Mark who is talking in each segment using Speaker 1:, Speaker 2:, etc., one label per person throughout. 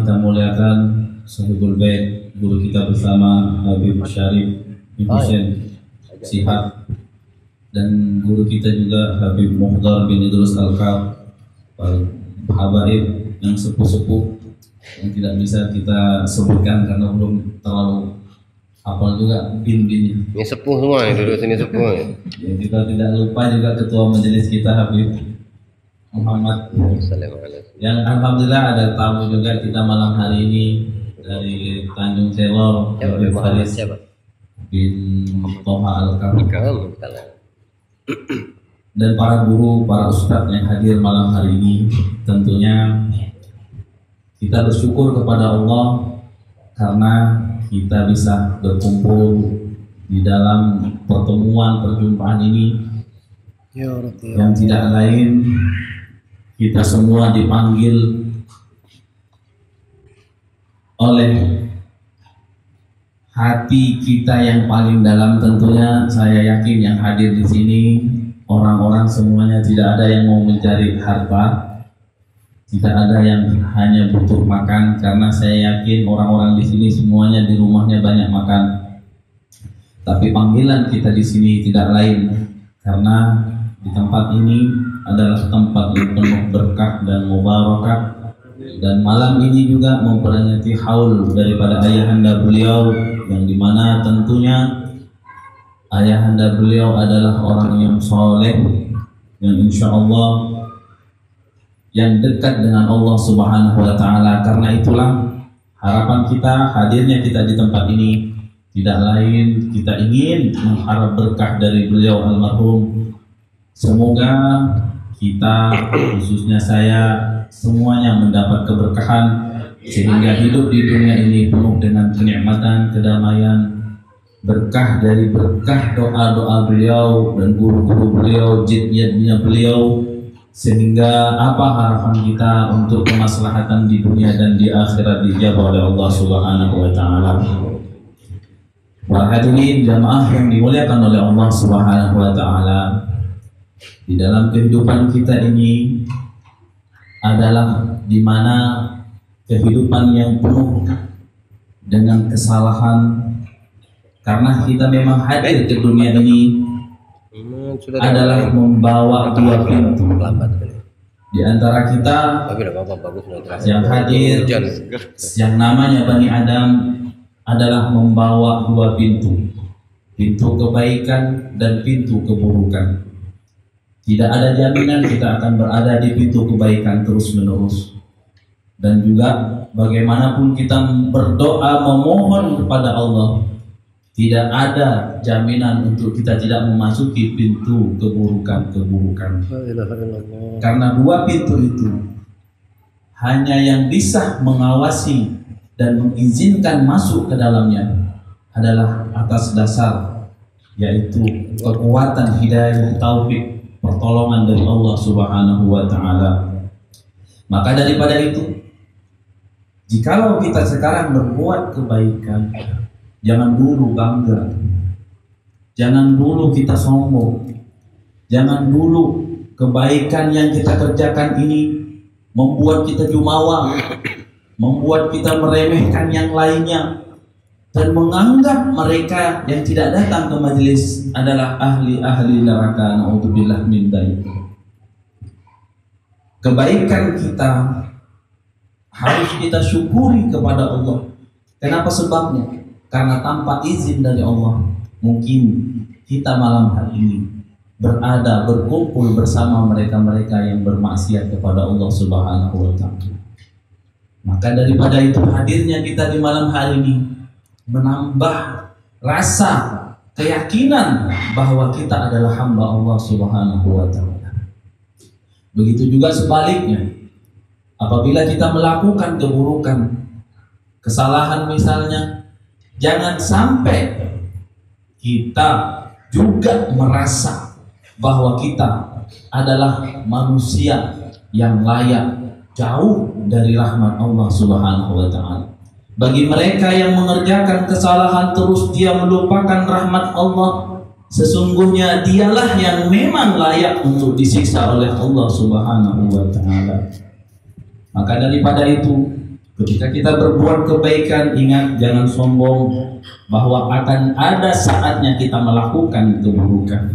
Speaker 1: kita muliakan Sahibul Bait, guru kita bersama Habib Syarif bin Husain Shihab, dan guru kita juga Habib Muhdar bin Idrus Al-Kab, habaib yang sepuh-sepuh yang tidak bisa kita sebutkan karena belum terlalu hafal juga bin-binnya.
Speaker 2: Ini sepuh semua, ini duduk sini sepuh.
Speaker 1: Ya, kita tidak lupa juga ketua majelis kita Habib Muhammad, yang alhamdulillah ada tamu juga kita malam hari ini dari Tanjung Selor, Habib Faris bin Toha Al-Kam, dan para guru, para ustadz yang hadir malam hari ini. Tentunya kita bersyukur kepada Allah karena kita bisa berkumpul di dalam perjumpaan ini, yang tidak lain kita semua dipanggil oleh hati kita yang paling dalam. Tentunya saya yakin yang hadir di sini orang-orang semuanya tidak ada yang mau mencari harta, tidak ada yang hanya butuh makan, karena saya yakin orang-orang di sini semuanya di rumahnya banyak makan. Tapi panggilan kita di sini tidak lain karena di tempat ini adalah tempat yang penuh berkah dan mubarakah, dan malam ini juga memperingati haul daripada ayahanda beliau, yang dimana tentunya ayahanda beliau adalah orang yang soleh, yang insya Allah yang dekat dengan Allah Subhanahu wa Ta'ala. Karena itulah harapan kita hadirnya kita di tempat ini tidak lain, kita ingin mengharap berkah dari beliau almarhum. Semoga kita, khususnya saya, semuanya mendapat keberkahan sehingga hidup di dunia ini penuh dengan kenikmatan, kedamaian, berkah dari berkah doa-doa beliau dan guru-guru beliau, jid-jidnya beliau, sehingga apa harapan kita untuk kemaslahatan di dunia dan di akhirat dijawab oleh Allah Subhanahu wa Ta'ala. Para hadirin jamaah yang dimuliakan oleh Allah Subhanahu wa Ta'ala, di dalam kehidupan kita ini adalah di mana kehidupan yang penuh dengan kesalahan, karena kita memang hadir ke dunia ini adalah membawa dua pintu. Di antara kita yang hadir, yang namanya Bani Adam, adalah membawa dua pintu, pintu kebaikan dan pintu keburukan. Tidak ada jaminan kita akan berada di pintu kebaikan terus menerus, dan juga bagaimanapun kita berdoa memohon kepada Allah, tidak ada jaminan untuk kita tidak memasuki pintu keburukan. Karena dua pintu itu hanya yang bisa mengawasi dan mengizinkan masuk ke dalamnya adalah atas dasar yaitu kekuatan hidayah, taufik, pertolongan dari Allah Subhanahu wa Ta'ala. Maka daripada itu, jikalau kita sekarang berbuat kebaikan, jangan dulu bangga, jangan dulu kita sombong, jangan dulu kebaikan yang kita kerjakan ini membuat kita jumawa, membuat kita meremehkan yang lainnya dan menganggap mereka yang tidak datang ke majelis adalah ahli-ahli neraka. Na'udzubillah min dzalik. Kebaikan kita harus kita syukuri kepada Allah. Kenapa sebabnya? Karena tanpa izin dari Allah, mungkin kita malam hari ini berkumpul bersama mereka-mereka yang bermaksiat kepada Allah Subhanahu wa Ta'ala. Maka daripada itu, hadirnya kita di malam hari ini menambah rasa keyakinan bahwa kita adalah hamba Allah Subhanahu wa Ta'ala. Begitu juga sebaliknya, apabila kita melakukan keburukan, kesalahan misalnya, jangan sampai kita juga merasa bahwa kita adalah manusia yang layak jauh dari rahmat Allah Subhanahu wa Ta'ala. Bagi mereka yang mengerjakan kesalahan terus dia melupakan rahmat Allah, sesungguhnya dialah yang memang layak untuk disiksa oleh Allah Subhanahu wa Ta'ala. Maka daripada itu, Ketika kita berbuat kebaikan, ingat jangan sombong bahwa akan ada saatnya kita melakukan keburukan.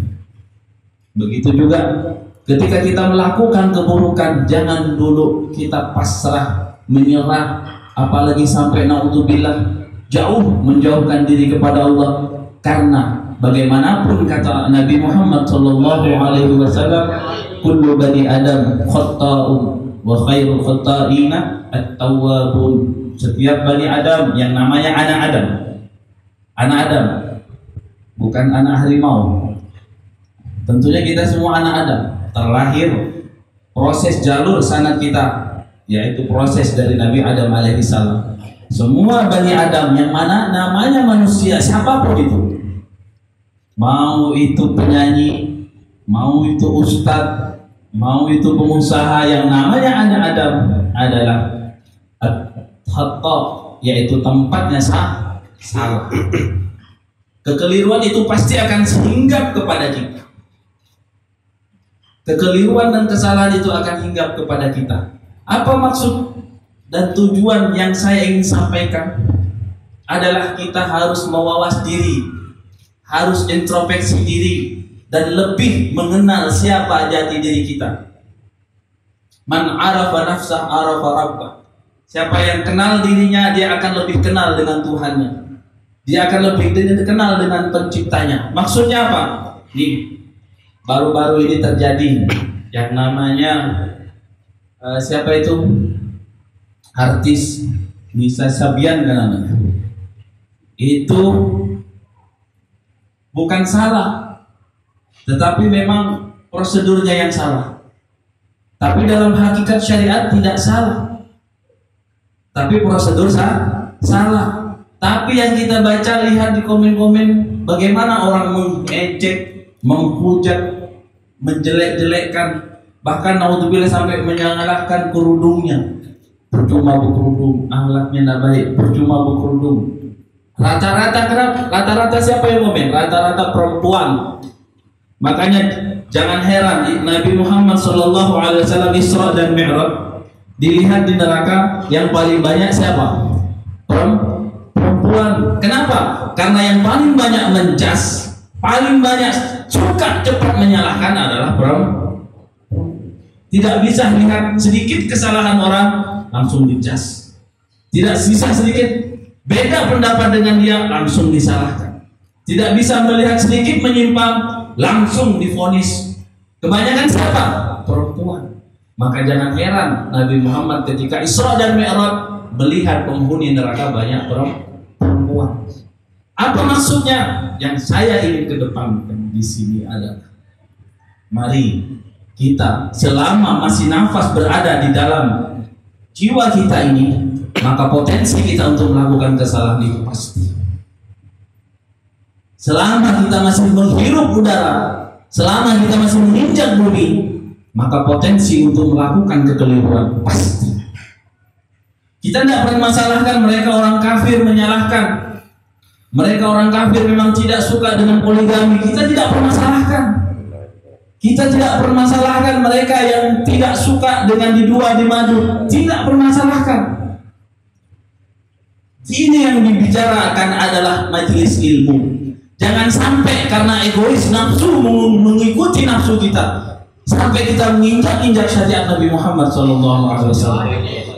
Speaker 1: Begitu juga ketika kita melakukan keburukan, jangan dulu kita pasrah, menyerah, apalagi sampai naudzubillah jauh menjauhkan diri kepada Allah. Karena bagaimanapun kata Nabi Muhammad SAW, kullu bani Adam khata'un wa khairul khata'ina at-tawwabun. Setiap bani Adam yang namanya anak Adam, bukan anak harimau. Tentunya kita semua anak Adam, terlahir proses jalur sanad kita, yaitu proses dari Nabi Adam alaihissalam. Semua bani Adam yang mana namanya manusia, siapapun itu, mau itu penyanyi, mau itu ustadz, mau itu pengusaha, yang namanya anak Adam adalah khata, yaitu tempatnya salah. Kekeliruan itu pasti akan hinggap kepada kita. Kekeliruan dan kesalahan itu akan hinggap kepada kita. Apa maksud dan tujuan yang saya ingin sampaikan adalah kita harus mawas diri, harus introspeksi diri, dan lebih mengenal siapa jati diri kita. Man arafa nafsah arafa rabbah. Siapa yang kenal dirinya, dia akan lebih kenal dengan Tuhannya. Dia akan lebih kenal dengan penciptanya. Maksudnya apa? Nih, baru-baru ini terjadi yang namanya siapa itu? Artis Nisa Sabian kan namanya. Itu bukan salah, tetapi memang prosedurnya yang salah. Tapi dalam hakikat syariat tidak salah, tapi prosedur salah. Tapi yang kita baca, lihat di komen-komen bagaimana orang mengejek, menghujat, menjelek-jelekkan, bahkan naudzubillah sampai menyalahkan kerudungnya. Percuma berkerudung, akhlaknya tidak baik, percuma berkerudung. Rata-rata siapa yang komen? Rata-rata perempuan. Makanya jangan heran Nabi Muhammad SAW Isra dan Mi'raj dilihat di neraka yang paling banyak siapa? Perempuan. Kenapa? Karena yang paling banyak mencas, paling banyak suka cepat menyalahkan adalah perempuan. Tidak bisa lihat sedikit kesalahan orang langsung dicas. Tidak bisa sedikit beda pendapat dengan dia langsung disalahkan. Tidak bisa melihat sedikit menyimpang langsung divonis. Kebanyakan siapa? Perempuan. Maka jangan heran Nabi Muhammad ketika Isra dan Mi'raj melihat penghuni neraka banyak perempuan. Apa maksudnya? Yang saya ingin kedepankan di sini adalah mari kita selama masih nafas berada di dalam jiwa kita ini, maka potensi kita untuk melakukan kesalahan itu pasti. Selama kita masih menghirup udara, selama kita masih menginjak bumi, maka potensi untuk melakukan kekeliruan pasti. Kita tidak permasalahkan mereka orang kafir menyalahkan. Mereka orang kafir memang tidak suka dengan poligami. Kita tidak permasalahkan. Kita tidak permasalahkan mereka yang tidak suka dengan di dua di madu. Tidak permasalahkan. Ini yang dibicarakan adalah majelis ilmu. Jangan sampai karena egois nafsu mengikuti nafsu kita sampai kita menginjak-injak syariat Nabi Muhammad SAW.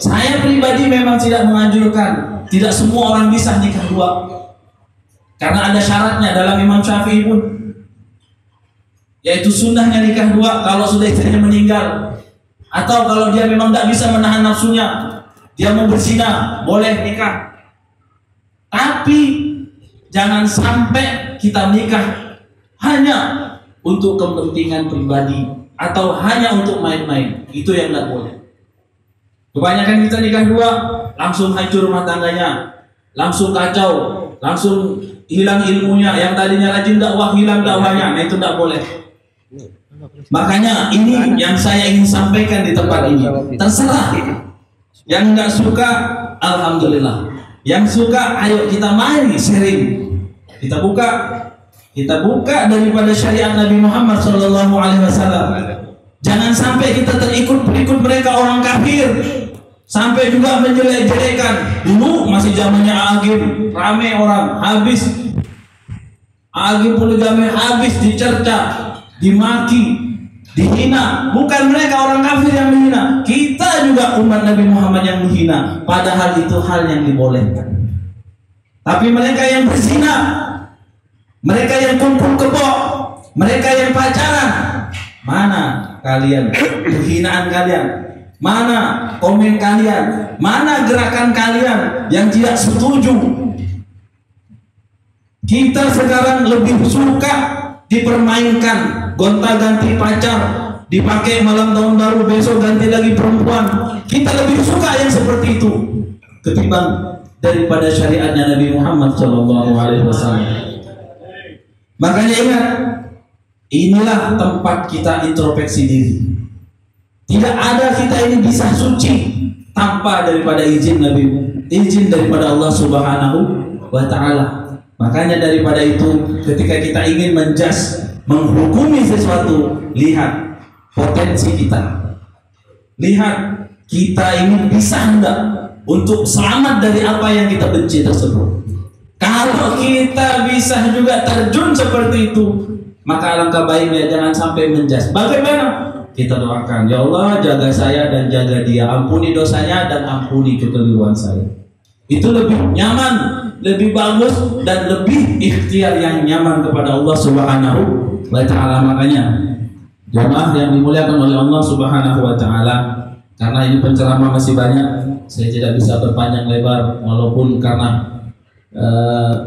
Speaker 1: Saya pribadi memang tidak menganjurkan. Tidak semua orang bisa nikah dua. Karena ada syaratnya dalam Imam Syafi'i pun, yaitu sunnahnya nikah dua kalau sudah istrinya meninggal, atau kalau dia memang tidak bisa menahan nafsunya, dia mau berzina, boleh nikah. Tapi jangan sampai kita nikah hanya untuk kepentingan pribadi atau hanya untuk main-main. Itu yang tidak boleh. Kebanyakan kita nikah dua langsung hancur rumah tangganya, langsung kacau, langsung hilang ilmunya. Yang tadinya rajin dakwah hilang dakwahnya. Nah itu tidak boleh. Makanya ini yang saya ingin sampaikan di tempat ini. Terserah. Yang nggak suka, alhamdulillah. Yang suka, ayo kita mari sharing. Kita buka daripada syariat Nabi Muhammad SAW. Jangan sampai kita terikut mereka orang kafir. Sampai juga menjelek-jelekan. Dulu masih zamannya Agim, rame orang, habis Agim poligami, habis dicerca, dimaki, dihina. Bukan mereka orang kafir yang menghina, kita juga umat Nabi Muhammad yang menghina. Padahal itu hal yang dibolehkan. Tapi mereka yang berzina, mereka yang kumpul kebo, mereka yang pacaran, mana kalian penghinaan kalian? Mana komen kalian? Mana gerakan kalian yang tidak setuju? Kita sekarang lebih suka dipermainkan, gonta-ganti pacar, dipakai malam tahun baru, besok ganti lagi perempuan. Kita lebih suka yang seperti itu ketimbang daripada syariatnya Nabi Muhammad SAW. Makanya ingat, inilah tempat kita introspeksi diri. Tidak ada kita ini bisa suci tanpa daripada izin Nabi, izin daripada Allah Subhanahu wa Ta'ala. Makanya daripada itu, ketika kita ingin menjas, menghukumi sesuatu, lihat potensi kita. Lihat kita ini bisa enggak untuk selamat dari apa yang kita benci tersebut. Kalau kita bisa juga terjun seperti itu, maka alangkah baiknya jangan sampai menjas. Bagaimana? Kita doakan, ya Allah jaga saya dan jaga dia, ampuni dosanya dan ampuni kekeliruan saya. Itu lebih nyaman, lebih bagus dan lebih ikhtiar yang nyaman kepada Allah Subhanahu wa Ta'ala. Makanya jamaah yang dimuliakan oleh Allah Subhanahu wa Ta'ala, karena ini penceramah masih banyak, saya tidak bisa berpanjang lebar walaupun karena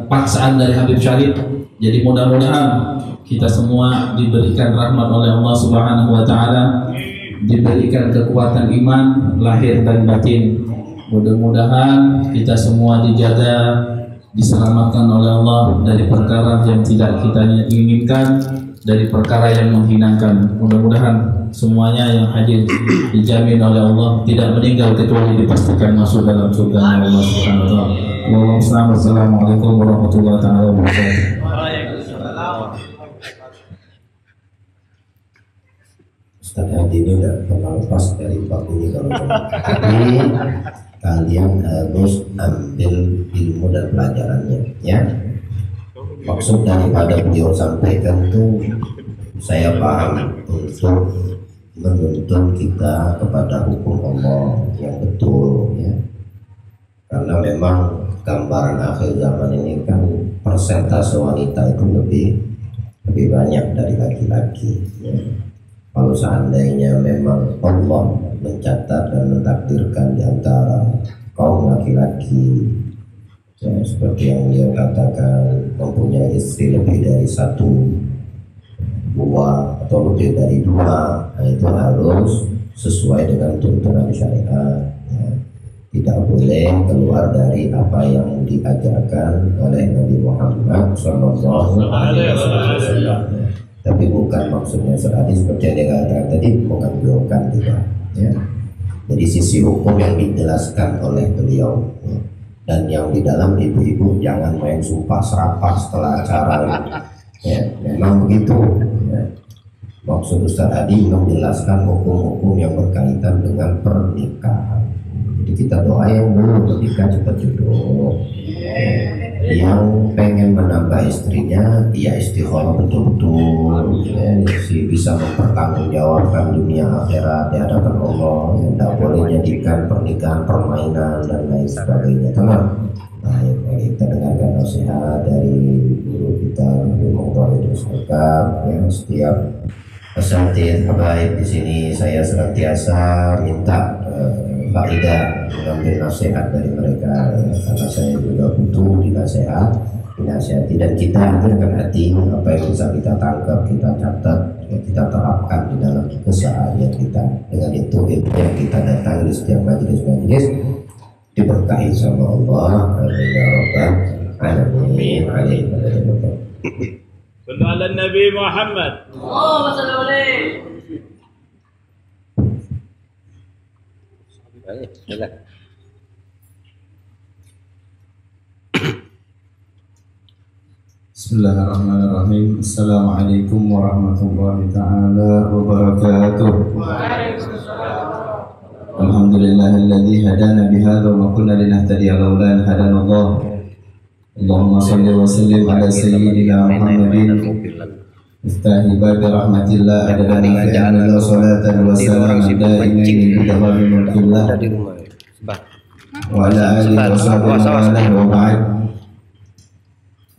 Speaker 1: paksaan dari Habib Syarif. Jadi mudah-mudahan kita semua diberikan rahmat oleh Allah Subhanahu wa Ta'ala, diberikan kekuatan iman lahir dan batin. Mudah-mudahan kita semua dijaga, diselamatkan oleh Allah dari perkara yang tidak kita inginkan, dari perkara yang menghinakan. Mudah-mudahan semuanya yang hadir dijamin oleh Allah tidak meninggal kecuali dipastikan masuk dalam surga Allah Subhanahu wa Ta'ala. Wassalamualaikum warahmatullahi wabarakatuh.
Speaker 3: Ustaz Hadi ini udah pernah lepas dari bab ini kalau tapi kalian harus ambil ilmu dan pelajarannya, ya. Maksud daripada beliau sampaikan itu saya paham untuk menuntun kita kepada hukum Allah yang betul, ya. Karena memang gambaran akhir zaman ini kan persentase wanita itu lebih banyak dari laki-laki, ya. Kalau seandainya memang Allah mencatat dan mentakdirkan di antara kaum laki-laki, ya, seperti yang dia katakan, mempunyai istri lebih dari satu, dua atau lebih dari dua, nah itu harus sesuai dengan tuntunan syariat, ya. Tidak boleh keluar dari apa yang diajarkan oleh Nabi Muhammad SAW. Tapi bukan maksudnya seperti yang dia katakan tadi menganjurkan, tidak, ya. Jadi sisi hukum yang dijelaskan oleh beliau, ya. Dan yang di dalam ibu-ibu jangan main sumpah serapah setelah acara, ya. Memang begitu, ya. Maksud Ustaz Hadi menjelaskan hukum-hukum yang berkaitan dengan pernikahan. Jadi kita doa yang belum menikah cepat jodoh, yang pengen menambah istrinya ya istiqomah betul-betul, ya, bisa mempertanggungjawabkan dunia akhirat di hadapan Allah, yang tidak boleh jadikan pernikahan permainan dan lain sebagainya. Tenang. Nah, kita dengarkan nasihat dari guru kita Nabi Muhammad SAW, yang setiap pesantren habaib di sini saya senantiasa minta faedah mengambil nasihat dari mereka, ya, karena saya juga butuh dinasihati, dan kita hadirkan hati apa yang bisa kita tangkap, kita catat, ya, kita terapkan di dalam keseharian kita. Dengan itu ilmu yang kita datang di setiap majelis-majelis diberkahi sama Allah. Amin ya rabbal alamin. Alaihi wasallam.
Speaker 4: Sallu ala Nabi Muhammad. Allahumma salli alaihi.
Speaker 1: Bismillahirrahmanirrahim. Assalamualaikum warahmatullahi ta'ala wabarakatuh. alhamdulillahilladzi hadana bihadza wa ma kunna linahtadiya laula an hadana Allah. Allahumma shalli wa sallim ala sayyidina Muhammadin Iftahi babi rahmatillah adada nafi'anillah salatan wa salam daimin bidawami mulkillah wa ala alihi wa sahbihi wa ba'd.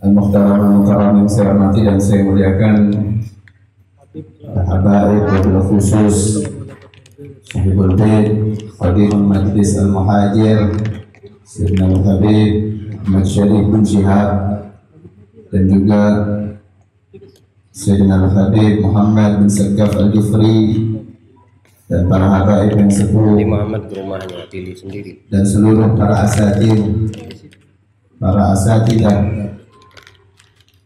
Speaker 1: Al-Muhtaram al-Mukarram yang saya hormati dan saya muliakan, Habaib wabil khusus Sahibul Bait Qadirul Majlis Al-Muhajir Sayyidina Al-Habib Ahmad Syarif bin Syihab, dan juga Sayyidina Al-Habib Muhammad bin Sagaf Al-Ghifri, dan para habaib yang sepuh
Speaker 2: Muhammad ke rumahnya pilih sendiri,
Speaker 1: dan seluruh para asatid, para asatidah,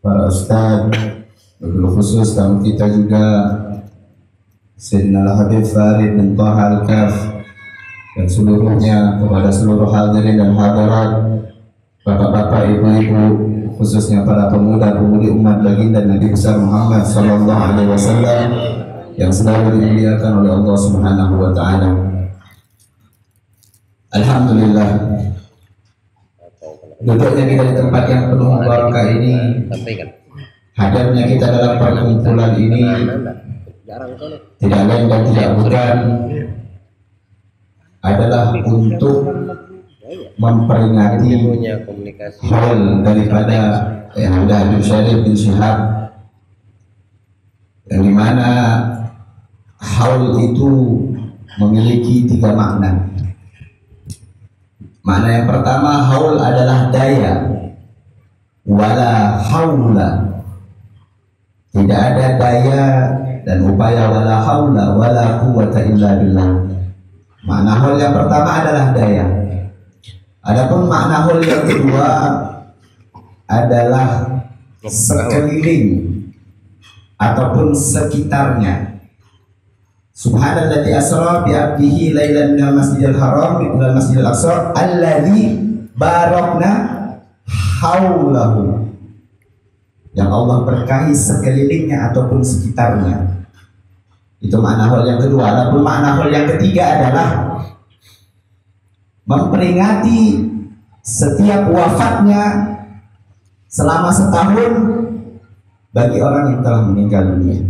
Speaker 1: para ustaz, wabil khusus tamu kita juga Sayyidina Al-Habib Farid bin Taha Al-Kaf, dan seluruhnya, kepada seluruh hadirin dan hadirat, bapak-bapak, ibu-ibu, khususnya para pemuda-pemudi umat baginda Nabi besar Muhammad sallallahu alaihi wasallam yang selalu dimuliakan oleh Allah Subhanahu wa taala. Alhamdulillah, duduknya kita di tempat yang penuh barakah ini, hadirnya kita dalam perkumpulan ini tidak lain dan tidak bukan adalah untuk memperingati hal daripada Habib Syarif bin Syihab, yang dimana haul itu memiliki 3 makna. Makna yang pertama, haul adalah daya, wala haula, tidak ada daya dan upaya, wala haula wala quwwata illa billah. Makna haul yang pertama adalah daya. Adapun makna haul yang kedua adalah sekeliling ataupun sekitarnya. Subhanalladzi asra bi 'abdihi lailan minal masjidil haram ilal masjidil aqsa alladzi barakna haulahu. Yang Allah berkahi sekelilingnya ataupun sekitarnya. Itu makna haul yang kedua. Adapun makna haul yang ketiga adalah memperingati setiap wafatnya selama setahun bagi orang yang telah meninggal dunia.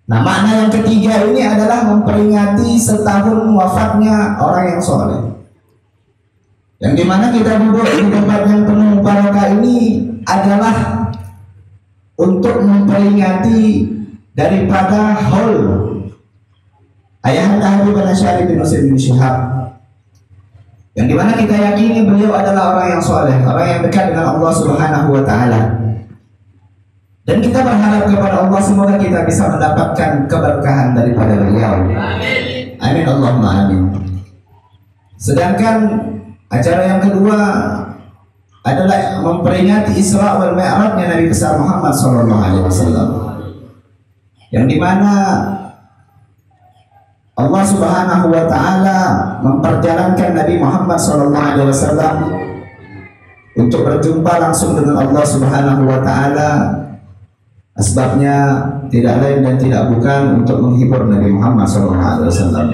Speaker 1: Nah, makna yang ketiga ini adalah memperingati setahun wafatnya orang yang soleh. Yang dimana kita duduk di tempat yang penuh barakah ini adalah untuk memperingati daripada haul Ayahanda Habib Syarif bin Syihab, yang dimana kita yakini beliau adalah orang yang soleh, orang yang dekat dengan Allah Subhanahu wa taala. Dan kita berharap kepada Allah semoga kita bisa mendapatkan keberkahan daripada beliau. Amin. Amin Allahumma amin. Sedangkan acara yang kedua adalah memperingati Isra wal Mi'rajnya Nabi besar Muhammad sallallahu alaihi wasallam. Yang dimana Allah Subhanahu wa taala memperjalankan Nabi Muhammad sallallahu alaihi wasallam untuk berjumpa langsung dengan Allah Subhanahu wa taala. Asbabnya tidak lain dan tidak bukan untuk menghibur Nabi Muhammad sallallahu alaihi wasallam.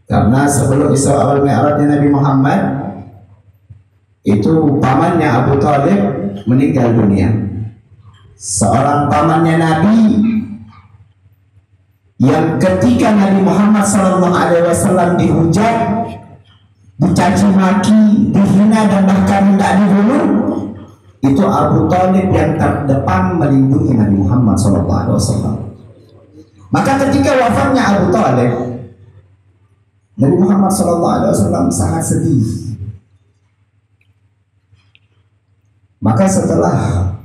Speaker 1: Karena sebelum Isra wal Mi'rajnya Nabi Muhammad itu pamannya Abu Thalib meninggal dunia. Seorang pamannya Nabi yang ketika Nabi Muhammad SAW dihujat, dicaci maki, dihina dan bahkan hendak dibunuh, itu Abu Thalib yang terdepan melindungi Nabi Muhammad SAW. Maka ketika wafatnya Abu Thalib, Nabi Muhammad SAW sangat sedih. Maka setelah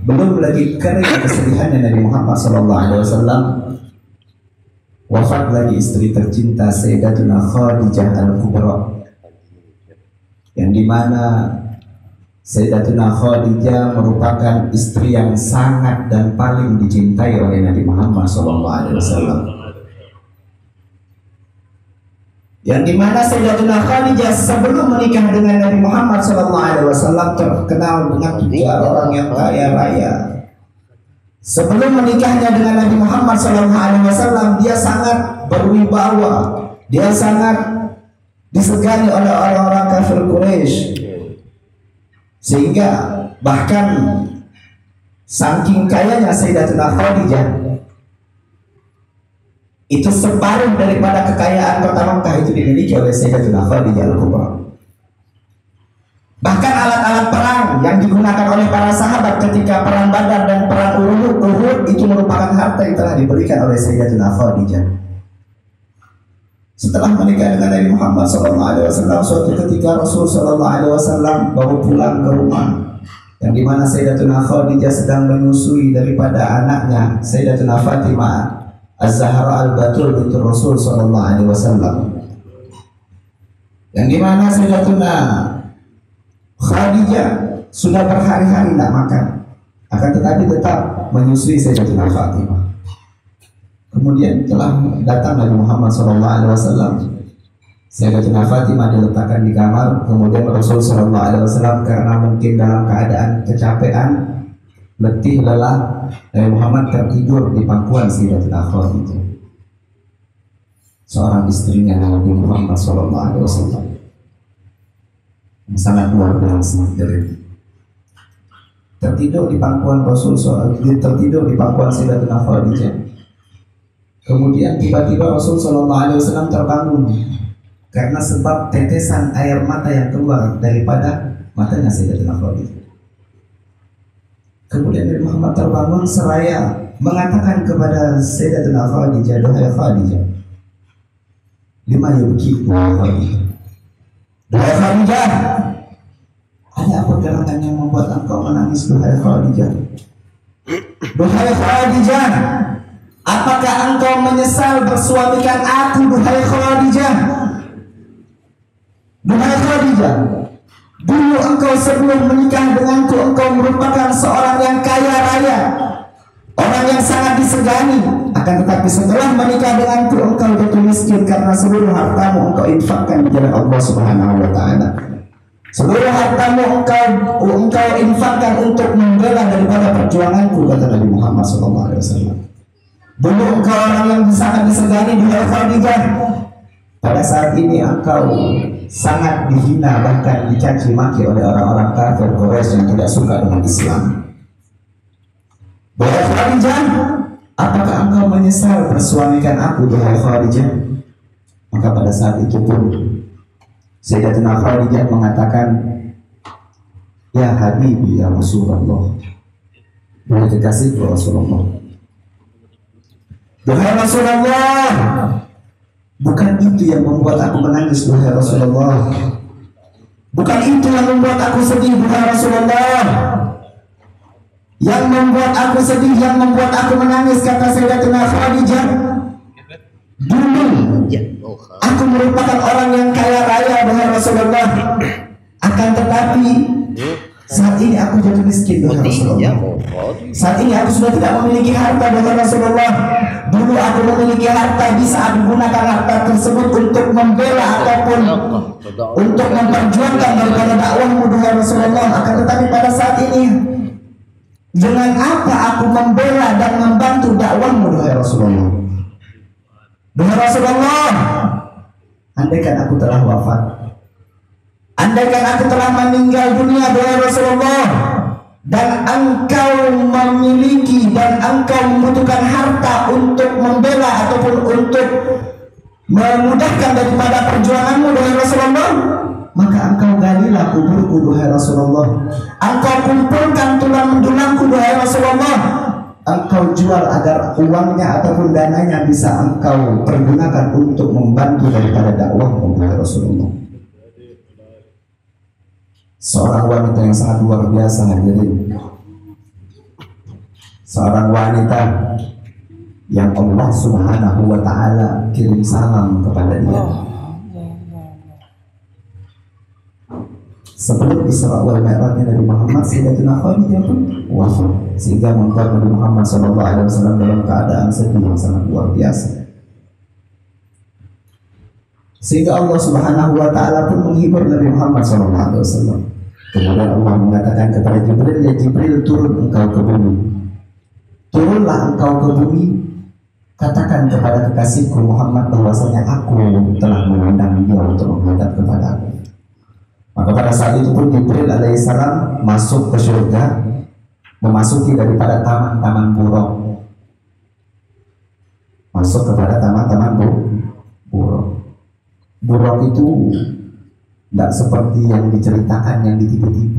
Speaker 1: belum lagi kering kesedihannya Nabi Muhammad SAW, wafat lagi istri tercinta Sayyidatuna Khadijah Al-Kubra, yang dimana Sayyidatuna Khadijah merupakan istri yang sangat dan paling dicintai oleh Nabi Muhammad SAW. Yang dimana Sayyidatuna Khadijah sebelum menikah dengan Nabi Muhammad SAW terkenal dengan tiga orang yang kaya raya. Sebelum menikahnya dengan Nabi Muhammad SAW, dia sangat berwibawa,
Speaker 5: Dia sangat disegani oleh orang-orang kafir Quraisy, sehingga bahkan saking kayanya Sayyidatuna Khadijah itu separuh daripada kekayaan kota Makkah itu dimiliki oleh Sayyidatuna Khadijah Al-Kubra. Bahkan alat-alat perang yang digunakan oleh para sahabat ketika perang Badar dan perang Uhud itu merupakan harta yang telah diberikan oleh Sayyidatuna Khadijah. Setelah menikah dengan Nabi Muhammad SAW, suatu ketika Rasul SAW bawa pulang ke rumah, yang dimana Sayyidatuna Khadijah sedang menyusui daripada anaknya Sayyidatuna Fatimah Az-Zahra Al-Batul binti Rasul SAW, yang dimana Sayyidatuna Khadijah sudah berhari-hari tidak makan, akan tetapi tetap menyusui Sayyidatuna Fatimah. Kemudian telah datang Nabi Muhammad SAW. Sayyidatuna Fatimah diletakkan di kamar. Kemudian Rasul SAW karena mungkin dalam keadaan kecapean, letih, lelah, Nabi Muhammad tertidur di pangkuan Sayyidatuna Khadijah, seorang istrinya Nabi Muhammad SAW, yang sangat luar biasa. Tertidur di pangkuan Rasul, tertidur di pangkuan Sayyidatuna Khadijah. Kemudian tiba-tiba Rasul SAW terbangun karena sebab tetesan air mata yang keluar daripada matanya Sayyidatuna Khadijah. Kemudian Nabi Muhammad terbangun seraya mengatakan kepada Sayyidatuna Khadijah, "Duhai Khadijah, lima yubki Khadijah. Duhai Khadijah, ada apa gerangan yang membuat engkau menangis, duhai Khadijah? Duhai Khadijah, apakah engkau menyesal bersuamikan aku, duhai Khadijah? Duhai Khadijah, dulu engkau sebelum menikah denganku, engkau merupakan seorang yang kaya raya, orang yang sangat disegani. Akan tetapi setelah menikah denganku, engkau jatuh miskin karena seluruh hartamu engkau infakkan di jalan Allah Subhanahu wa Ta'ala. Seluruh hartamu engkau infakkan untuk membela daripada perjuanganku," kata Nabi Muhammad SAW. Dulu engkau orang yang sangat disegani, duhai Khadijah. Pada saat ini engkau sangat dihina, bahkan dicaci maki oleh orang-orang kafir Quraisy yang tidak suka dengan Islam. Duhai Khadijah, apakah engkau menyesal bersuamikan aku, duhai Khadijah? Maka pada saat itu pun Sayyidatuna Khadijah mengatakan, "Ya Habibi, ya Rasulullah, duhai kekasihku Rasulullah, duhai Rasulullah, bukan itu yang membuat aku menangis, duhai Rasulullah. Bukan itu yang membuat aku sedih, duhai Rasulullah. Yang membuat aku sedih, yang membuat aku menangis," kata Sayyidatuna Khadijah, "dulu aku merupakan orang yang kaya raya, duhai Rasulullah. Akan tetapi saat ini aku jadi miskin, duhai Rasulullah. Saat ini aku sudah tidak memiliki harta, duhai Rasulullah. Dulu aku memiliki harta, bisa aku gunakan harta tersebut untuk membela ataupun untuk memperjuangkan daripada dakwahmu, duhai Rasulullah. Akan tetapi pada saat ini, dengan apa aku membela dan membantu dakwahmu, duhai Rasulullah? Duhai Rasulullah, andaikan aku telah wafat, andaikan aku telah meninggal dunia, duhai Rasulullah, dan engkau memiliki dan engkau membutuhkan harta untuk membela ataupun untuk memudahkan daripada perjuanganmu, duhai Rasulullah, maka engkau galilah kuburku, duhai Rasulullah. Engkau kumpulkan tulang-tulangku, duhai Rasulullah. Engkau jual agar uangnya ataupun dananya bisa engkau pergunakan untuk membantu daripada dakwahmu, duhai Rasulullah." Seorang wanita yang sangat luar biasa, hadirin. Seorang wanita yang Allah Subhanahu wa Ta'ala kirim salam kepada dia. Sebelum Isra wal Mi'rajnya Nabi Muhammad, Sayyidatuna Khadijah pun wafat, sehingga membuat Nabi Muhammad SAW dalam keadaan sedih yang sangat luar biasa. Sehingga Allah Subhanahu wa Ta'ala pun menghibur Nabi Muhammad SAW. Kemudian Allah mengatakan kepada Jibril, "Ya Jibril, turun engkau ke bumi. Turunlah engkau ke bumi katakan kepada kekasihku Muhammad bahwasanya aku telah mengundang dia untuk menghadap kepada aku. Maka pada saat itu pun Jibril alaihissalam masuk ke surga, memasuki daripada taman-taman buruk, masuk kepada taman-taman buruk. Buruk itu tidak seperti yang diceritakan yang di TV-TV.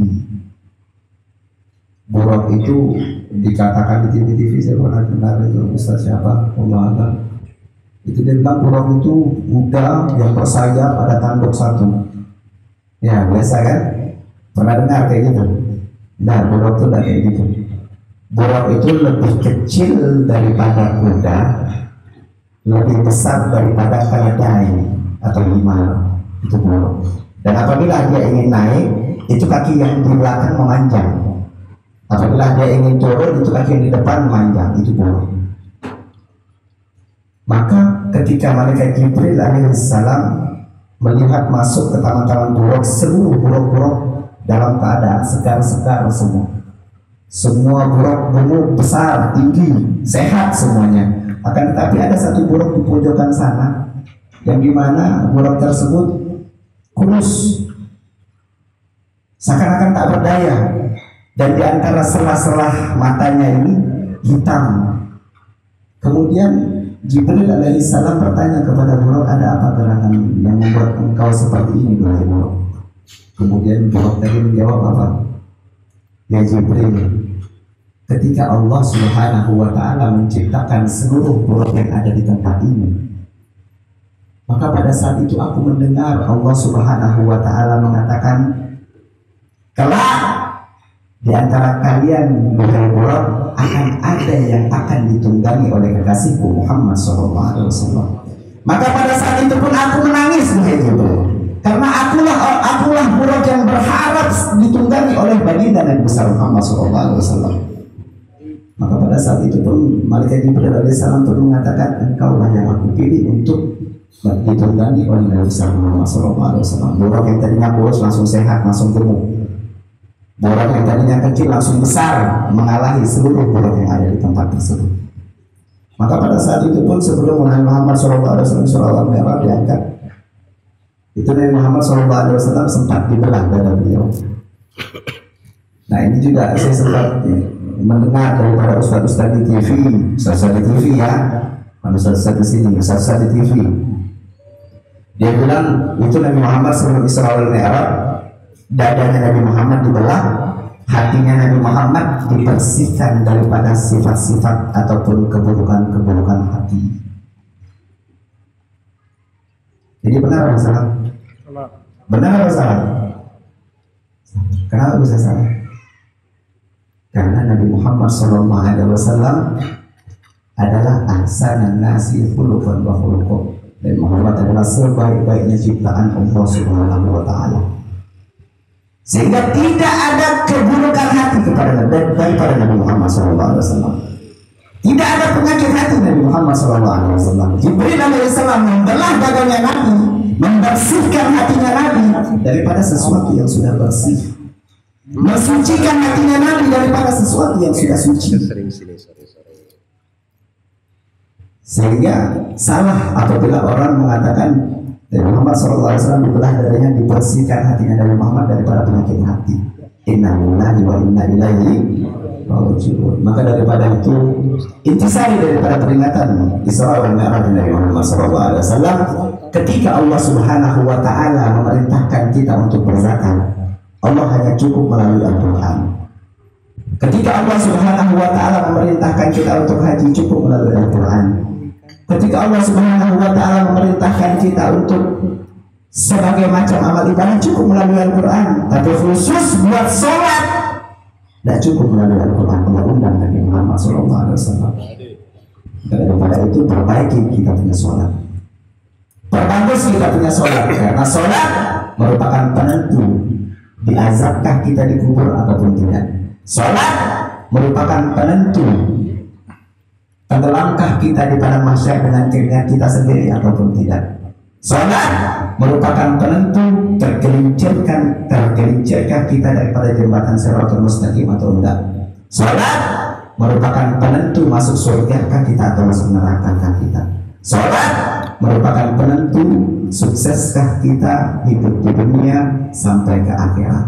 Speaker 5: Buruk itu dikatakan di TV-TV, saya pernah dengar itu Ustaz siapa, Allah. Itu dia bilang buruk itu kuda yang bersayap ada tanduk satu. Ya biasa kan? Pernah dengar kayak gitu? Nah buruk itu tidak kayak gitu. Buruk itu lebih kecil daripada kuda, lebih besar daripada keledai atau himar. Itu buruk. Dan apabila dia ingin naik, itu kaki yang di belakang memanjang. Apabila dia ingin turun, itu kaki yang di depan memanjang. Itu buruk. Maka ketika malaikat Jibril alaihissalam melihat masuk ke taman-taman buruk, seluruh buruk-buruk dalam keadaan segar-segar semua. Semua buruk besar, tinggi, sehat semuanya. Akan tetapi ada satu buruk di pojokan sana, yang dimana buruk tersebut kurus, seakan-akan tak berdaya, dan di antara sela-sela matanya ini hitam. Kemudian Jibril alaihissalam bertanya kepada buruk, ada apa gerangan yang membuat engkau seperti ini, wahai buruk? Kemudian buruk tadi menjawab apa? Ya Jibril, ketika Allah Subhanahu wa ta'ala menciptakan seluruh buruk yang ada di tempat ini, maka pada saat itu aku mendengar Allah Subhanahu wa ta'ala mengatakan, kelak di antara kalian wahai buruk akan ada yang akan ditunggangi oleh kekasihku Muhammad SAW. Maka pada saat itu pun aku menangis wahai Jibril, karena akulah buruk yang berharap ditunggangi oleh baginda Nabi besar Muhammad SAW. Maka pada saat itu pun malaikat Jibril alaihissalam pun mengatakan, engkaulah yang aku pilih untuk ditunggangi oleh Nabi besar Muhammad SAW. Buruk yang tadinya kurus langsung sehat, langsung gemuk. Buruk yang tadinya kecil langsung besar, mengalahi seluruh buruk yang ada di tempat tersebut. Maka pada saat itu pun sebelum Nabi Muhammad SAW surah Al-Mi'raj diangkat, itu Nabi Muhammad SAW sempat dibelah dada beliau. Nah ini juga saya sempat mendengar daripada ustaz-ustaz di TV, ustaz-ustaz di TV ya, ustaz-ustaz di sini, ustaz-ustaz di TV. Dia bilang itu Nabi Muhammad sebelum Isra wal Mi'raj, dadanya Nabi Muhammad dibelah, hatinya Nabi Muhammad dibersihkan daripada sifat-sifat ataupun keburukan-keburukan hati. Jadi benar atau salah? Benar atau salah? Kenapa bisa salah? Karena Nabi Muhammad SAW adalah ahsanan nasi khuluqan wa khuluqan, dan Muhammad adalah sebaik-baiknya ciptaan Allah Subhanahu wa ta'ala. Sehingga tidak ada keburukan hati daripada Nabi Muhammad SAW. Tidak ada penyakit hati Nabi Muhammad SAW. Jibril alaihissalam membelah dadanya Nabi, membersihkan hatinya Nabi daripada sesuatu yang sudah bersih, mensucikan hatinya Nabi daripada sesuatu yang sudah suci. Sehingga salah apabila orang mengatakan Nabi Muhammad SAW dibelah dadanya, dibersihkan hatinya Nabi Muhammad daripada penyakit hati. Inna lillahi wa inna ilaihi raji'un. Maka daripada itu, intisari daripada peringatan Isra wal Mi'raj Nabi Muhammad SAW, ketika Allah Subhanahu wa ta'ala memerintahkan kita untuk berzakat, Allah hanya cukup melalui Al-Quran. Ketika Allah Subhanahu wa ta'ala memerintahkan kita untuk haji, cukup melalui Al-Quran. Ketika Allah Subhanahu wa ta'ala memerintahkan kita untuk sebagai macam amal ibadah, cukup melalui Al-Quran. Tapi khusus buat sholat, tidak cukup melalui Al-Quran. Allah undang Nabi Muhammad SAW. Daripada itu, perbaiki kita punya sholat, perbagus kita punya sholat, karena sholat merupakan penentu diazabkah kita di kubur ataupun tidak. Sholat merupakan penentu tenggelamkah kita di padang mahsyar dengan keringat kita sendiri ataupun tidak. Sholat merupakan penentu tergelincirkah kita daripada jembatan Shiratal Mustaqim atau enggak. Sholat merupakan penentu masuk surga kah kita atau masuk neraka kah kita. Sholat merupakan penentu sukseskah kita hidup di dunia sampai ke akhirat.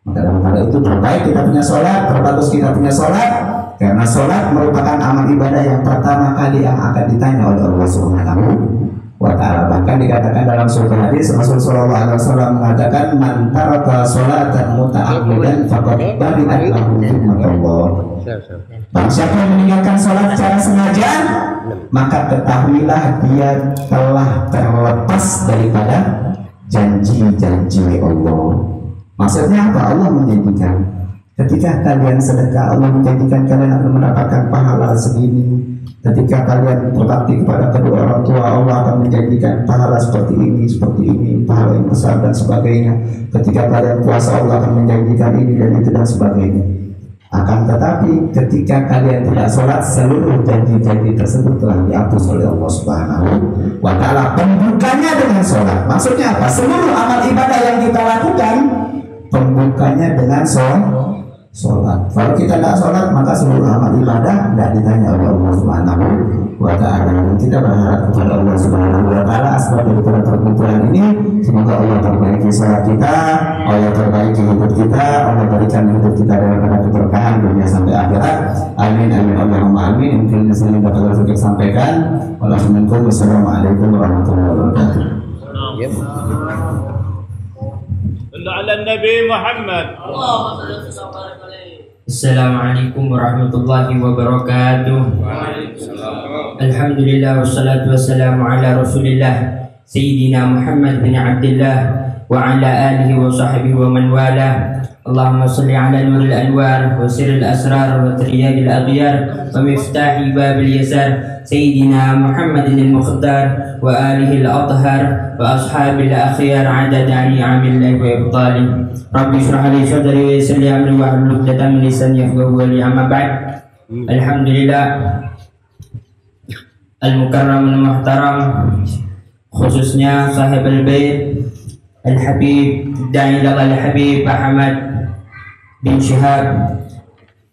Speaker 5: Maka dalam hal itu terbaik kita punya sholat, terbagus kita punya sholat, karena sholat merupakan amal ibadah yang pertama kali yang akan ditanya oleh Allah Subhanahu wa ta'ala. Bahkan dikatakan dalam suatu hadis Rasulullah SAW mengatakan, man taraka sholatan muta'ammidan faqad bari'at lahu dhimmatullah. Barang siapa yang meninggalkan sholat secara sengaja, maka ketahuilah dia telah terlepas daripada janji-janji Allah. Maksudnya apa? Allah menjanjikan ketika kalian sedekah, Allah menjanjikan kalian akan mendapatkan pahala segini. Ketika kalian berbakti kepada kedua orang tua, Allah akan menjanjikan pahala seperti ini, pahala yang besar dan sebagainya. Ketika kalian puasa, Allah akan menjanjikan ini dan itu dan sebagainya. Akan tetapi ketika kalian tidak sholat, seluruh janji-janji tersebut telah dihapus oleh Allah Subhanahu wa ta'ala. Pembukanya dengan sholat. Maksudnya apa? Seluruh amal ibadah yang kita lakukan, pembukanya dengan sholat. Kalau kita tidak sholat, maka seluruh amal ibadah tidak ditanya oleh Allah Subhanahu wa ta'ala. Kita berharap kepada Allah Subhanahu wa ta'ala asbab daripada perkumpulan ini, semoga Allah perbaiki sholat kita, Allah perbaiki hidup kita, Allah berikan hidup kita daripada keberkahan dunia sampai akhirat. Amin amin Allahumma amin. Mungkin disini dapat saya sampaikan. Wassalamualaikum warahmatullahi wabarakatuh.
Speaker 4: على النبي محمد.
Speaker 6: Assalamualaikum warahmatullahi wabarakatuh. Alhamdulillah wassalatu wassalamu ala Rasulillah Sayyidina Muhammad bin Abdullah wa ala alihi wa sahbihi wa man wala. Allahumma salli ala nuril anwar wa sirril asrar wa triyadil aghyar wa miftahi babil yasar Sayyidina Muhammadin al-Mukhtar wa alihi al-athhar wa ashabil akhyar adada ni'amillahi wa ibtalih. Rabbi shrah li sadri wa yassir li amri wa hlul 'uqdatam min lisani yafqahu qawli. Amma ba'd. Alhamdulillah al-mukarram al-muhtaram, khususnya sahibul bait Al-Habib Da'i ila Al-Habib Ahmad bin Syihab,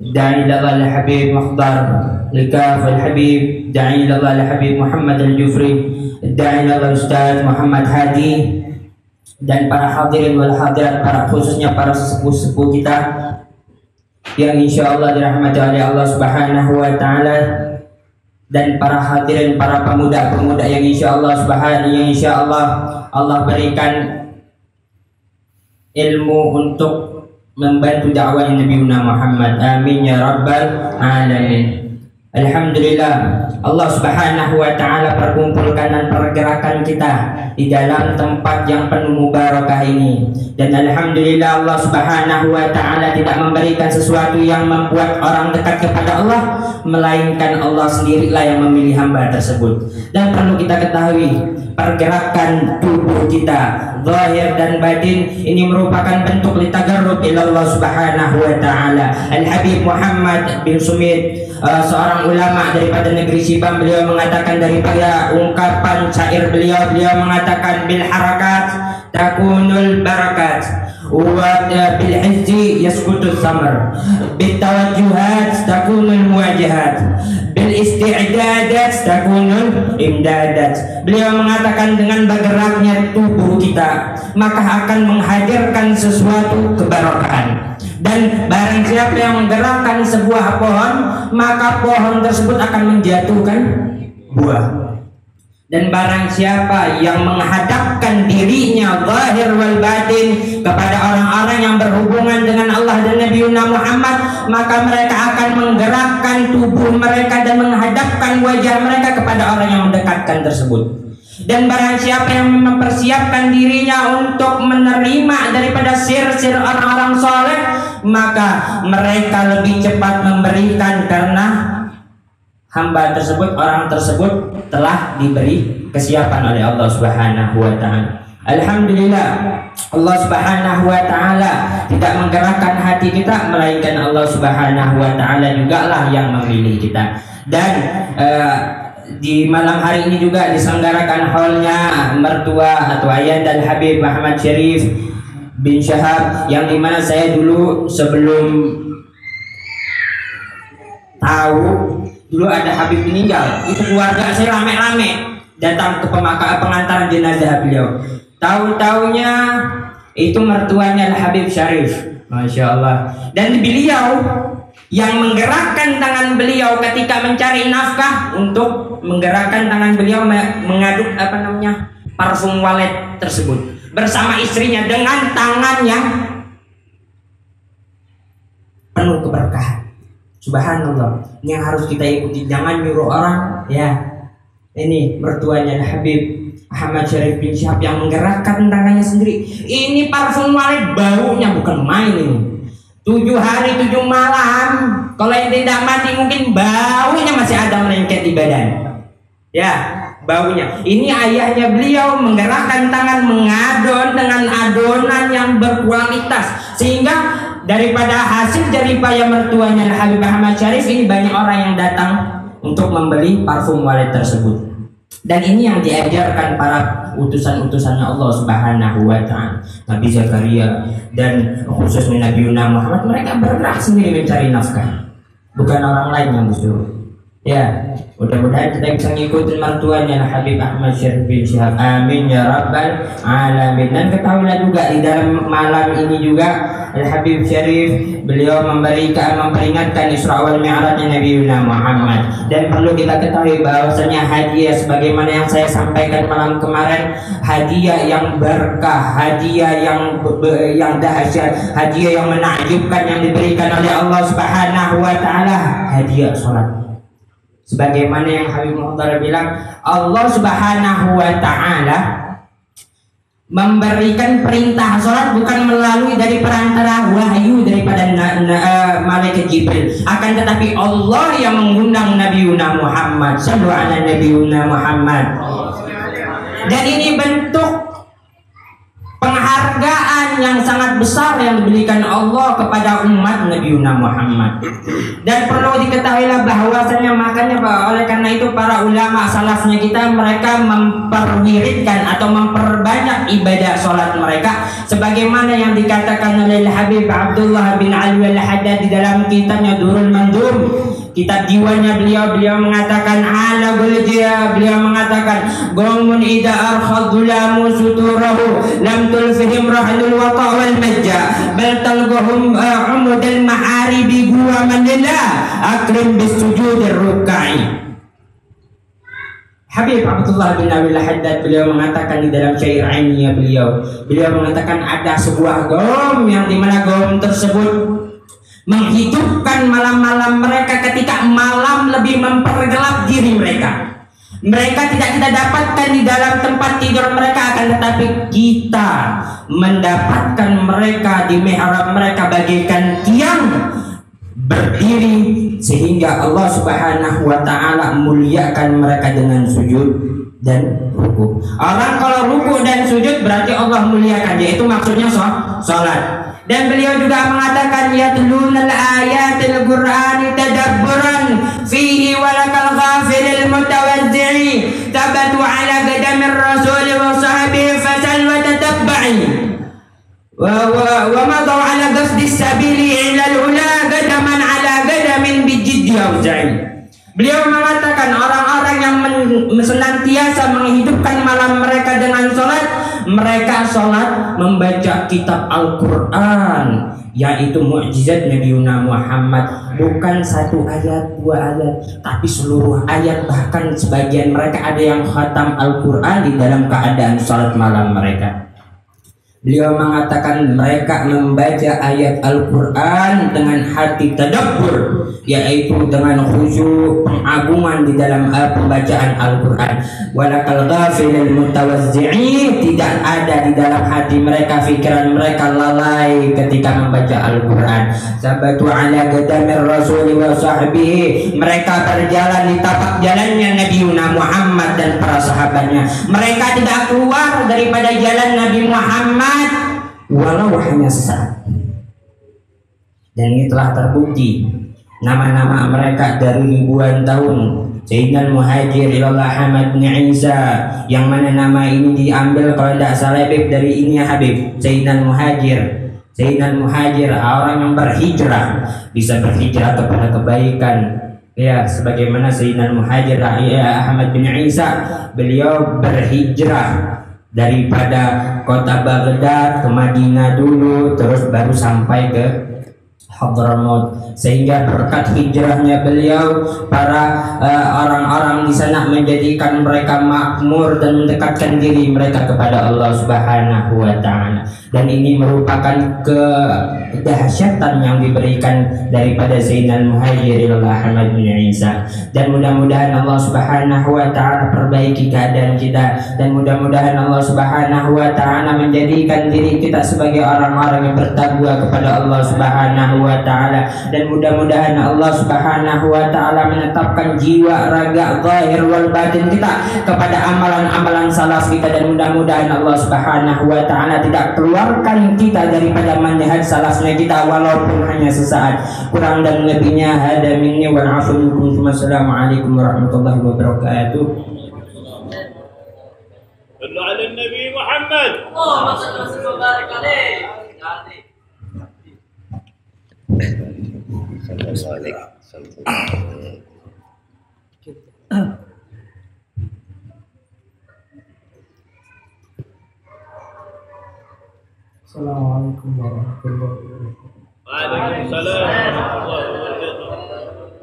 Speaker 6: Da'i ila Al-Habib Mukhtar Likaf Al-Habib, Da'i ila Al-Habib Muhammad Al-Jufri, Da'i ila Ustaz Muhammad Hadi, dan para hadirin wal hadirat, para khususnya para sesepuh-sepuh kita yang insyaallah dirahmati oleh Allah Subhanahu wa ta'ala, dan para hadirin, para pemuda-pemuda yang insyaallah Allah berikan ilmu untuk membantu dakwah Nabi Muhammad. Amin ya rabbal alamin. Alhamdulillah, Allah Subhanahu wa ta'ala perkumpulkan dan pergerakan kita di dalam tempat yang penuh mubarakah ini. Dan alhamdulillah Allah Subhanahu wa ta'ala tidak memberikan sesuatu yang membuat orang dekat kepada Allah, melainkan Allah sendirilah yang memilih hamba tersebut. Dan perlu kita ketahui, pergerakan tubuh kita zahir dan batin ini merupakan bentuk litagarrub ila Allah Subhanahu wa ta'ala. Al-Habib Muhammad bin Sumit, seorang ulama daripada negeri Sibam, beliau mengatakan daripada ungkapan syair beliau mengatakan bil harakat takunul barakat wa bil hizzi yaskutus samar, bil tawajjuhat takunul muwajahat, bil isti'dadat takunul imdadat. Beliau mengatakan dengan bergeraknya tubuh kita maka akan menghadirkan sesuatu keberkahan. Dan barang siapa yang menggerakkan sebuah pohon, maka pohon tersebut akan menjatuhkan buah. Dan barang siapa yang menghadapkan dirinya zahir wal batin kepada orang-orang yang berhubungan dengan Allah dan Nabi Muhammad, maka mereka akan menggerakkan tubuh mereka dan menghadapkan wajah mereka kepada orang yang mendekatkan tersebut. Dan barang siapa yang mempersiapkan dirinya untuk menerima daripada sir-sir orang-orang soleh, maka mereka lebih cepat memberikan karena hamba tersebut, orang tersebut telah diberi kesiapan oleh Allah Subhanahu wa ta'ala. Alhamdulillah, Allah Subhanahu wa ta'ala tidak menggerakkan hati kita, melainkan Allah Subhanahu wa ta'ala juga lah yang memilih kita. Dan di malam hari ini juga diselenggarakan haulnya mertua atau ayah dan Habib Muhammad Syarif bin Syihab, yang dimana saya dulu sebelum tahu dulu ada Habib meninggal, itu keluarga saya rame-rame datang ke pengantaran jenazah beliau. Tahu-taunya itu mertuanya Habib Syarif, Masya Allah. Dan beliau yang menggerakkan tangan beliau ketika mencari nafkah untuk menggerakkan tangan beliau mengaduk parfum walet tersebut bersama istrinya dengan tangan yang penuh keberkahan. Subhanallah, ini yang harus kita ikuti, jangan nyuruh orang ya. Ini mertuanya Habib Ahmad Syarif bin Syihab yang menggerakkan tangannya sendiri. Ini parfum walet baunya bukan main ini. 7 hari 7 malam kalau yang tidak mati mungkin baunya masih ada melengket di badan. Ya, baunya. Ini ayahnya beliau menggerakkan tangan mengadon dengan adonan yang berkualitas sehingga daripada hasil jeripaya mertuanya Habib Ahmad Syarif ini banyak orang yang datang untuk membeli parfum walet tersebut. Dan ini yang diajarkan para utusan-utusannya Allah Subhanahu wa Ta'ala, Nabi Zakaria dan khususnya Nabi Muhammad. Mereka bergerak sendiri mencari nafkah, bukan orang lain yang disuruh. Ya, mudah-mudahan kita bisa ngikutin mertuanya Habib Ahmad Syarif bin Syihab. Amin ya rabbal alamin. Dan ketahuilah juga di dalam malam ini juga Habib Syarif beliau memperingatkan Isra wal Mi'rajnya Nabi Muhammad. Dan perlu kita ketahui bahwasanya hadiah sebagaimana yang saya sampaikan malam kemarin, hadiah yang berkah, hadiah yang dahsyat, hadiah yang menakjubkan yang diberikan oleh Allah Subhanahu wa Ta'ala, hadiah salat. Sebagaimana yang Habib Muhtar bilang, Allah Subhanahu wa Ta'ala memberikan perintah salat bukan melalui dari perantara wahyu daripada malaikat Jibril, akan tetapi Allah yang mengundang Nabi Muhammad sallallahu alaihi Muhammad. Dan ini bentuk penghargaan yang sangat besar yang diberikan Allah kepada umat Nabi Muhammad. Dan perlu diketahuilah bahwasanya makanya oleh karena itu para ulama salafnya kita mereka memperwiridkan atau memperbanyak ibadah salat mereka sebagaimana yang dikatakan oleh Habib Abdullah bin Alwi al-Haddad di dalam kitabnya Durul Mandum, kitab jiwanya beliau mengatakan beliau mengatakan gomun ida arkhadulamu suturahu lam tulfihim rahlul wata' wal majja bal talguhum umudal ma'aribi guwa manila akrim bisujudir rukai. Habib Abdullah bin Alwi al-Haddad beliau mengatakan di dalam syair ainiyah beliau mengatakan ada sebuah gaum yang dimana gaum tersebut menghidupkan malam-malam mereka ketika malam lebih mempergelap diri mereka. Mereka tidak kita dapatkan di dalam tempat tidur mereka, akan tetapi kita mendapatkan mereka di mihrab mereka bagaikan tiang berdiri sehingga Allah Subhanahu wa Ta'ala muliakan mereka dengan sujud dan ruku. Orang kalau ruku dan sujud berarti Allah muliakan, yaitu maksudnya salat. Dan beliau juga mengatakan yatlunal ayatil qur'ani tadabburan fihi walakal ghafilil mutawazzi'i tabatu ala qadamir rasul wa sahbihi fasal wa tatabba'i wa madaw ala qasdi sabili ila al-ula qadaman ala qadamin bijiddi awza'i. Beliau mengatakan orang-orang yang senantiasa menghidupkan malam mereka dengan sholat, mereka sholat membaca kitab Al-Quran, yaitu mukjizat Nabi Muhammad. Bukan 1 ayat, 2 ayat, tapi seluruh ayat. Bahkan sebagian mereka ada yang khatam Al-Quran di dalam keadaan sholat malam mereka. Beliau mengatakan mereka membaca ayat Al-Quran dengan hati tadabbur, yaitu dengan khusyuk pengagungan di dalam pembacaan Al-Quran. Walakal ghafilil mutawazzi'i, tidak ada di dalam hati mereka, pikiran mereka lalai ketika membaca Al-Quran. Sabatu ala qadamir rasuli wa sahbihi, mereka berjalan di tapak jalannya Nabi Muhammad dan para sahabatnya. Mereka tidak keluar daripada jalan Nabi Muhammad walau hanya sesaat. Dan ini telah terbukti nama-nama mereka dari ribuan tahun. Sayyidina Muhajir ilallah Ahmad bin Isa, yang mana nama ini diambil kalau tidak salah dari ini Habib Sayyidina Muhajir, orang yang berhijrah, bisa berhijrah kepada kebaikan, Ya, sebagaimana Sayyidina Muhajir Ahmad bin Isa, beliau berhijrah daripada kota Baghdad ke Madinah dulu, terus baru sampai ke Hadramaut, sehingga berkat hijrahnya beliau para orang-orang di sana menjadikan mereka makmur dan mendekatkan diri mereka kepada Allah Subhanahu wa taala. Dan ini merupakan kedahsyatan yang diberikan daripada Sayyidina Muhajir Ahmad bin Isa. Dan mudah-mudahan Allah Subhanahu wa taala perbaiki keadaan kita, dan mudah-mudahan Allah Subhanahu wa taala menjadikan diri kita sebagai orang-orang yang bertakwa kepada Allah Subhanahu wa taala, dan mudah-mudahan Allah Subhanahu wa taala menetapkan jiwa, raga, zahir wal batin kita kepada amalan-amalan salaf kita, dan mudah-mudahan Allah Subhanahu wa taala tidak keluarkan kita daripada manhaj salafnya kita walaupun hanya sesaat. Kurang dan lebihnya hada minni wal afu minkum. Wassalamualaikum warahmatullahi wabarakatuh.
Speaker 4: صلوا على النبي محمد.
Speaker 7: اللهم صل وسلم وبارك عليه.
Speaker 8: Assalamualaikum warahmatullahi wabarakatuh.
Speaker 4: Waalaikumsalam warahmatullahi wabarakatuh.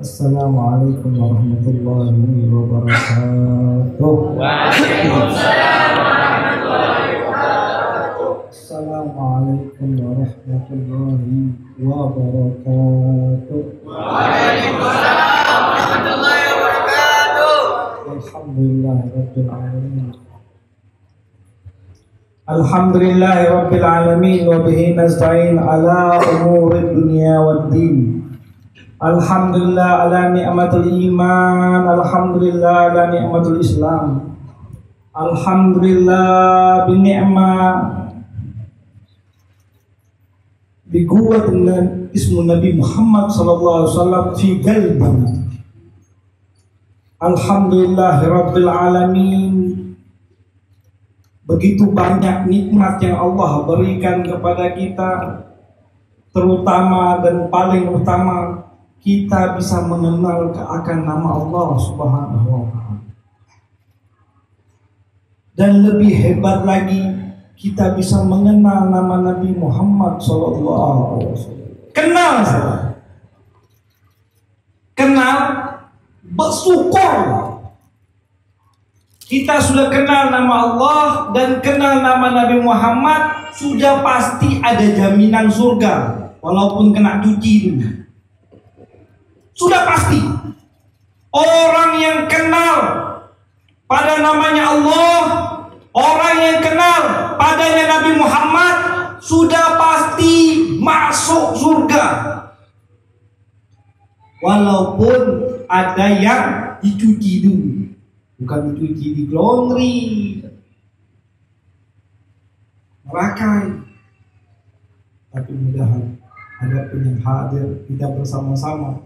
Speaker 8: Assalamualaikum warahmatullahi wabarakatuh.
Speaker 7: Waalaikumsalam warahmatullahi wabarakatuh.
Speaker 8: Assalamualaikum warahmatullahi wabarakatuh.
Speaker 7: Waalaikumsalam warahmatullahi wabarakatuh.
Speaker 8: Alhamdulillahirabbil alamin. Alhamdulillahirabbil alamin wa bihi nasta'in ala umuri dunya waddin. Alhamdulillah ala ni'matul iman, alhamdulillah ala ni'matul islam, alhamdulillah bi ni'mah bi quwwatin ismu Nabi Muhammad sallallahu alaihi wasallam fi qalbina. Alhamdulillahirabbil alamin. Begitu banyak nikmat yang Allah berikan kepada kita, terutama dan paling utama kita bisa mengenal akan nama Allah Subhanahu wa taala. Dan lebih hebat lagi, kita bisa mengenal nama Nabi Muhammad sallallahu alaihi wasallam. Kenal saja. Kenal, bersyukur. Kita sudah kenal nama Allah dan kenal nama Nabi Muhammad, sudah pasti ada jaminan surga walaupun kena cuci dulu. Sudah pasti. Orang yang kenal pada namanya Allah, orang yang kenal padanya Nabi Muhammad, sudah pasti masuk surga. Walaupun ada yang dicuci dulu. Bukan dicuci di laundry, merakai. Tapi mudahan ada pun yang hadir kita bersama-sama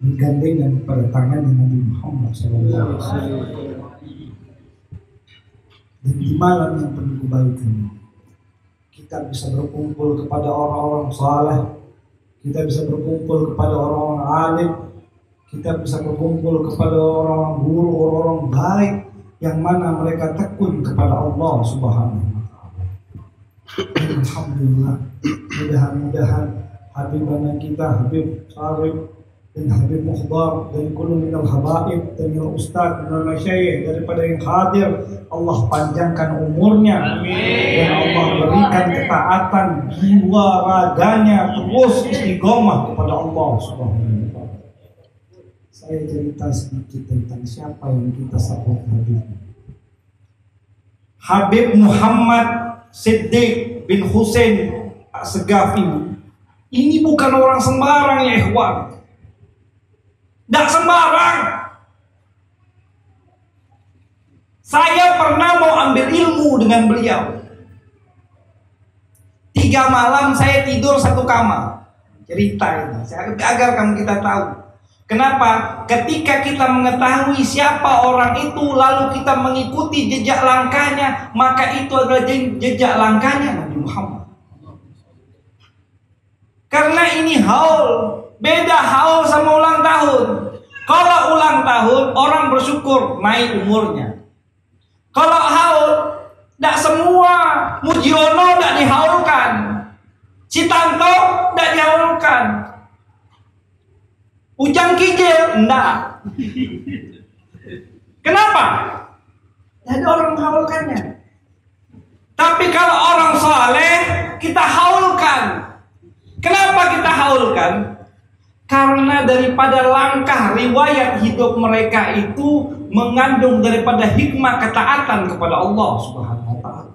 Speaker 8: bergandengan pada tangan Nabi Muhammad SAW. Dan di malam yang penuh kebaikan, kita bisa berkumpul kepada orang-orang saleh, kita bisa berkumpul kepada orang-orang alim, kita bisa berkumpul kepada orang-orang guru, orang-orang baik yang mana mereka tekun kepada Allah Subhanahu wa taala. Alhamdulillah, mudah-mudahan habibana kita, Habib Syarif dan Habib Muhdar dan kullu minal habaib dan minal ustaz dan masyayikh daripada yang hadir, Allah panjangkan umurnya. Amin. Dan Allah berikan ketaatan jiwa raganya terus istiqomah kepada Allah Subhanahu wa taala. Saya cerita sedikit tentang siapa yang kita sebut Habib. Habib Muhammad Siddiq bin Husain As-Segaf ini bukan orang sembarang ya ikhwan. Tidak sembarang. Saya pernah mau ambil ilmu dengan beliau. 3 malam saya tidur 1 kamar. Cerita ini agar kamu kita tahu. Kenapa? Ketika kita mengetahui siapa orang itu, lalu kita mengikuti jejak langkahnya, maka itu adalah jejak langkahnya Nabi Muhammad. Karena ini haul. Beda haul sama ulang tahun. Kalau ulang tahun orang bersyukur naik umurnya. Kalau haul, tidak semua. Mujiono tidak dihaulkan, Citanto tidak dihaulkan, Ujang Kijil enggak. Kenapa? Jadi orang menghaulkannya. Tapi kalau orang saleh kita haulkan. Kenapa kita haulkan? Karena daripada langkah riwayat hidup mereka itu mengandung daripada hikmah ketaatan kepada Allah Subhanahu wa taala.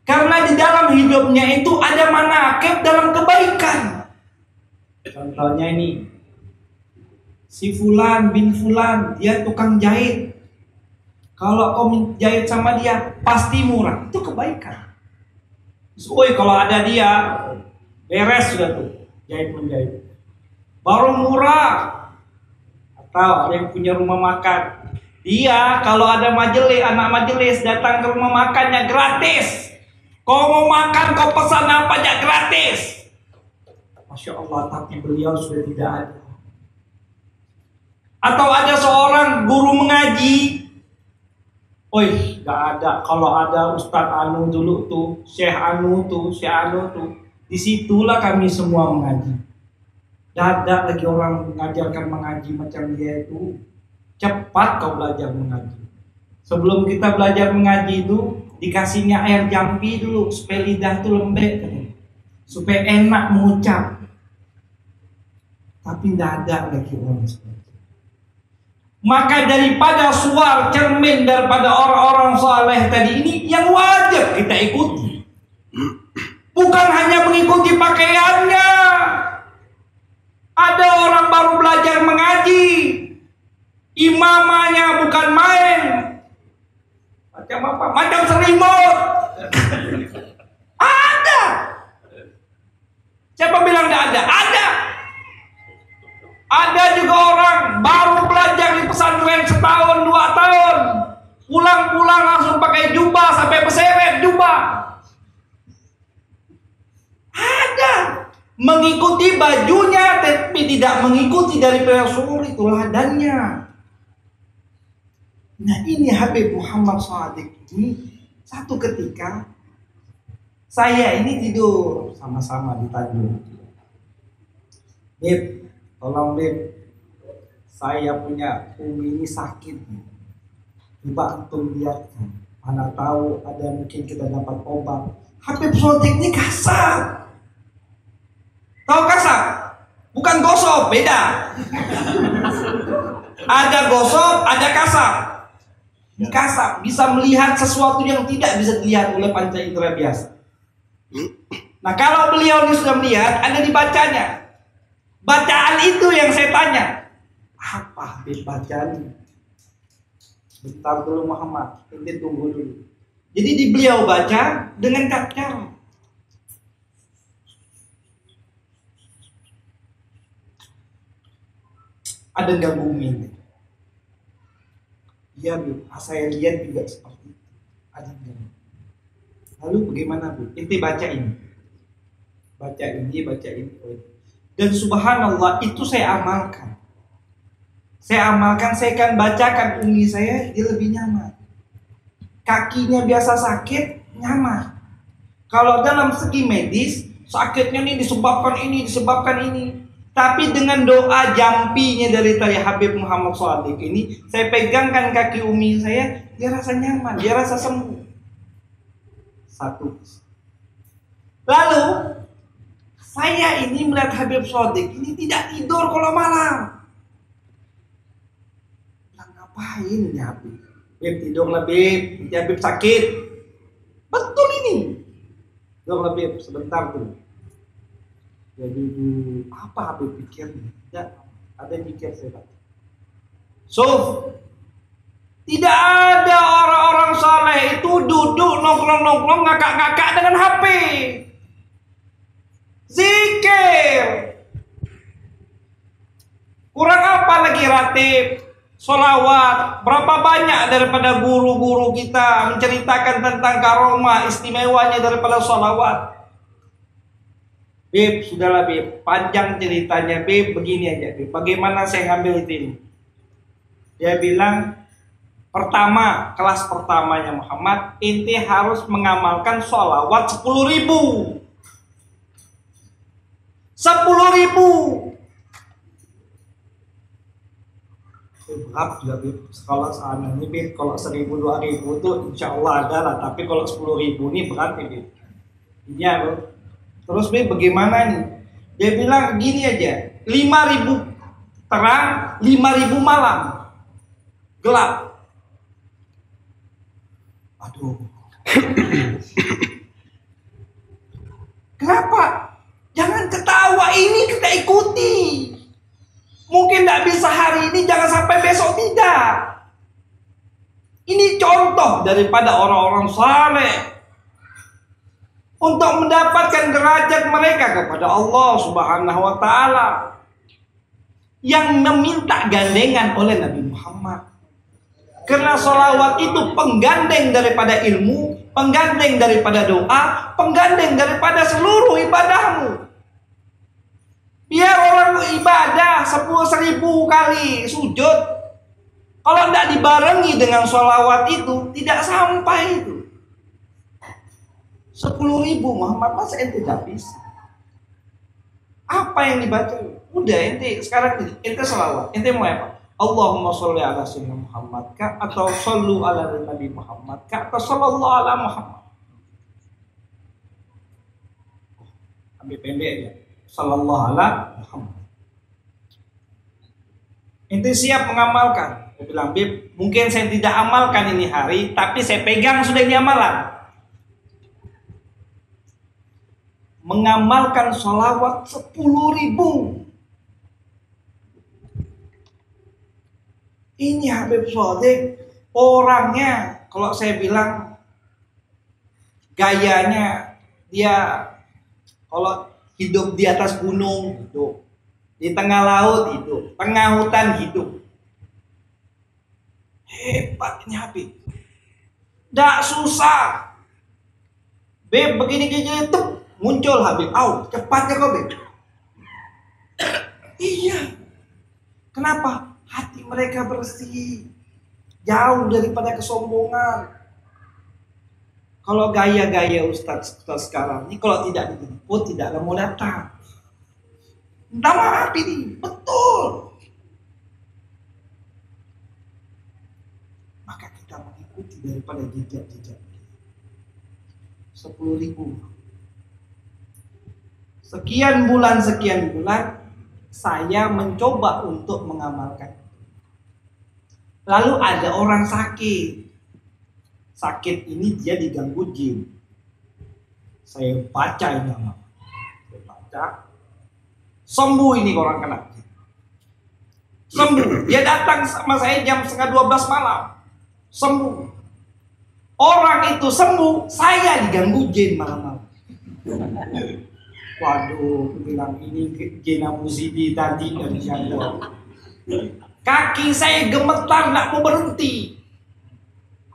Speaker 8: Karena di dalam hidupnya itu ada manaqib dalam kebaikan. Contohnya ini, si Fulan bin Fulan, dia tukang jahit. Kalau kau jahit sama dia pasti murah, itu kebaikan. Woi, kalau ada dia beres sudah tuh jahit menjahit, baru murah. Atau ada yang punya rumah makan, dia kalau ada majelis, anak majelis datang ke rumah makannya gratis. Kau mau makan, kau pesan apa aja gratis. Masya Allah, tapi beliau sudah tidak ada. Atau ada seorang guru mengaji, oi, gak ada. Kalau ada Ustadz Anu dulu tuh, Syekh Anu tuh, disitulah kami semua mengaji. Gak ada lagi orang mengajarkan mengaji macam dia itu. Cepat kau belajar mengaji. Sebelum kita belajar mengaji itu, dikasihnya air jampi dulu supaya lidah itu lembek, supaya enak mengucap. Tapi tidak ada lagi orang seperti itu. Maka daripada suar cermin daripada orang-orang saleh tadi ini yang wajib kita ikuti. Bukan hanya mengikuti pakaiannya. Ada orang baru belajar mengaji, imamanya bukan main. Macam apa? Macam selimut. Ada. Siapa bilang tidak ada? Ada. Ada juga orang baru belajar di pesantren setahun, 2 tahun. Pulang-pulang langsung pakai jubah sampai berseret jubah. Ada. Mengikuti bajunya tapi tidak mengikuti dari Rasul, itu ladannya. Nah, ini Habib Muhammad Shadiq ini satu ketika saya ini tidur sama-sama di Tanjung. Beb, tolong Beb, saya punya umi ini sakit. Coba antum lihatkan, mana tahu ada mungkin kita dapat obat. Habib Shadiq ini kasar. Tahu kasar? Bukan gosok, beda. Ada gosok, ada kasar. Kasar bisa melihat sesuatu yang tidak bisa dilihat oleh panca indera biasa. Nah, kalau beliau ini sudah melihat, ada dibacanya. Bacaan itu yang saya tanya. Apa Habib bacaan? Bentar dulu Muhammad, nanti tunggu dulu. Jadi di beliau baca dengan cara. Ada gabungnya. Iya Bu, saya lihat juga seperti itu. Ada gabung. Lalu bagaimana Bu? Ente baca ini. Baca ini. Dan subhanallah itu saya amalkan. Saya akan bacakan umi saya, dia lebih nyaman. Kakinya biasa sakit, nyaman. Kalau dalam segi medis, sakitnya ini disebabkan ini. Tapi dengan doa jampinya dari tadi Habib Muhammad Shadiq ini, saya pegangkan kaki umi saya, dia rasa nyaman, dia rasa sembuh. Satu. Lalu saya ini melihat Habib Shadiq ini tidak tidur kalau malam. Ngapain ini Habib? Beb, tidurlah Beb, Habib sakit. Betul ini. Tidurlah Beb, sebentar tuh. Jadi apa Habib pikirnya? Tidak ada pikir saya. So, tidak ada orang-orang saleh itu duduk nongkrong ngakak-ngakak dengan HP. Zikir. Kurang apa lagi ratib, sholawat. Berapa banyak daripada guru-guru kita menceritakan tentang karomah istimewanya daripada sholawat. Beb, sudahlah Beb, panjang ceritanya Beb, begini aja Beb. Bagaimana saya ngambil itu ini? Dia bilang, pertama, kelas pertamanya Muhammad, inti harus mengamalkan sholawat 10.000. 10.000. Berat juga Beb, kalau sana ini Beb, kalau 1.000 2.000 itu insya Allah ada lah, tapi kalau 10.000 ini berat nih Beb. Iya Beb. Terus Beb bagaimana nih? Dia bilang gini aja, 5.000 terang, 5.000 malam gelap. Aduh. Kenapa? Jangan ketawa, ini kita ikuti. Mungkin tidak bisa hari ini, jangan sampai besok tidak. Ini contoh daripada orang-orang saleh untuk mendapatkan derajat mereka kepada Allah Subhanahu wa Ta'ala yang meminta gandengan oleh Nabi Muhammad. Karena sholawat itu penggandeng daripada ilmu, penggandeng daripada doa, penggandeng daripada seluruh ibadahmu. Biar orang ibadah 10.000 kali sujud, kalau tidak dibarengi dengan sholawat itu tidak sampai itu. 10.000 Muhammad, masa ente tidak bisa? Apa yang dibaca? Udah ente sekarang ente sholawat, ente mau apa? Allahumma sholli ala sayyidina Muhammad kah, atau shollu ala Nabi Muhammad kah, atau sallallahu ala Muhammad? Ambil pendek aja, sallallahu ala Muhammad. Ente siap mengamalkan? Saya bilang, Beb, mungkin saya tidak amalkan ini hari, tapi saya pegang sudah ini amalan. Mengamalkan sholawat 10.000. Ini Habib Shadiq orangnya, kalau saya bilang gayanya, dia kalau hidup di atas gunung hidup, di tengah laut hidup, tengah hutan hidup. Hebat ini Habib. Tidak susah. Beb begini-gini tuh muncul Habib. Cepatnya kok Beb. Iya. Kenapa? Hati mereka bersih, jauh daripada kesombongan. Kalau gaya-gaya Ustaz sekarang ini, kalau tidak dijemput tidak mau datang. Minta maaf ini, betul. Maka kita mengikuti daripada jejak-jejak 10.000. Sekian bulan saya mencoba untuk mengamalkan. Lalu ada orang sakit. Sakit ini dia diganggu jin. Saya baca ini nama. Saya baca. Sembuh ini orang kena jin. Sembuh. Dia datang sama saya jam 11:30 malam. Sembuh. Orang itu sembuh, saya diganggu jin malam-malam. Waduh, bilang ini jin musibah tadi dari jadwal. Kaki saya gemetar, nggak mau berhenti.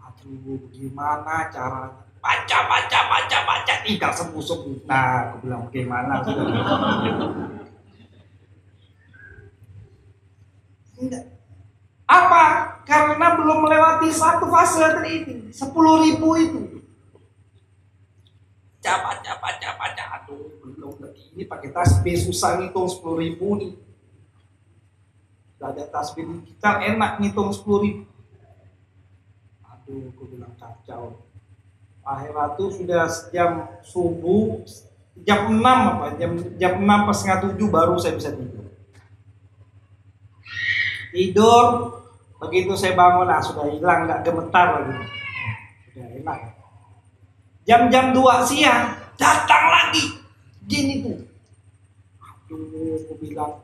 Speaker 8: Aduh, gimana caranya? Baca. Tidak sembuh. Nah, aku bilang bagaimana? Tidak. Apa? Karena belum melewati satu fase ini. 10.000 itu. Baca. Aduh, belum lagi. Ini pakai tasbih susah ngitung 10.000 nih. Ada tasbih kita enak ngitung 10.000. Aduh, aku bilang kacau. Akhirat itu sudah jam subuh, jam 6 apa? Jam 6 pas setengah 7 baru saya bisa tidur. Begitu saya bangun, sudah hilang, nggak gemetar lagi. Sudah enak. Jam 2 siang datang lagi jin itu. Aduh, aku bilang,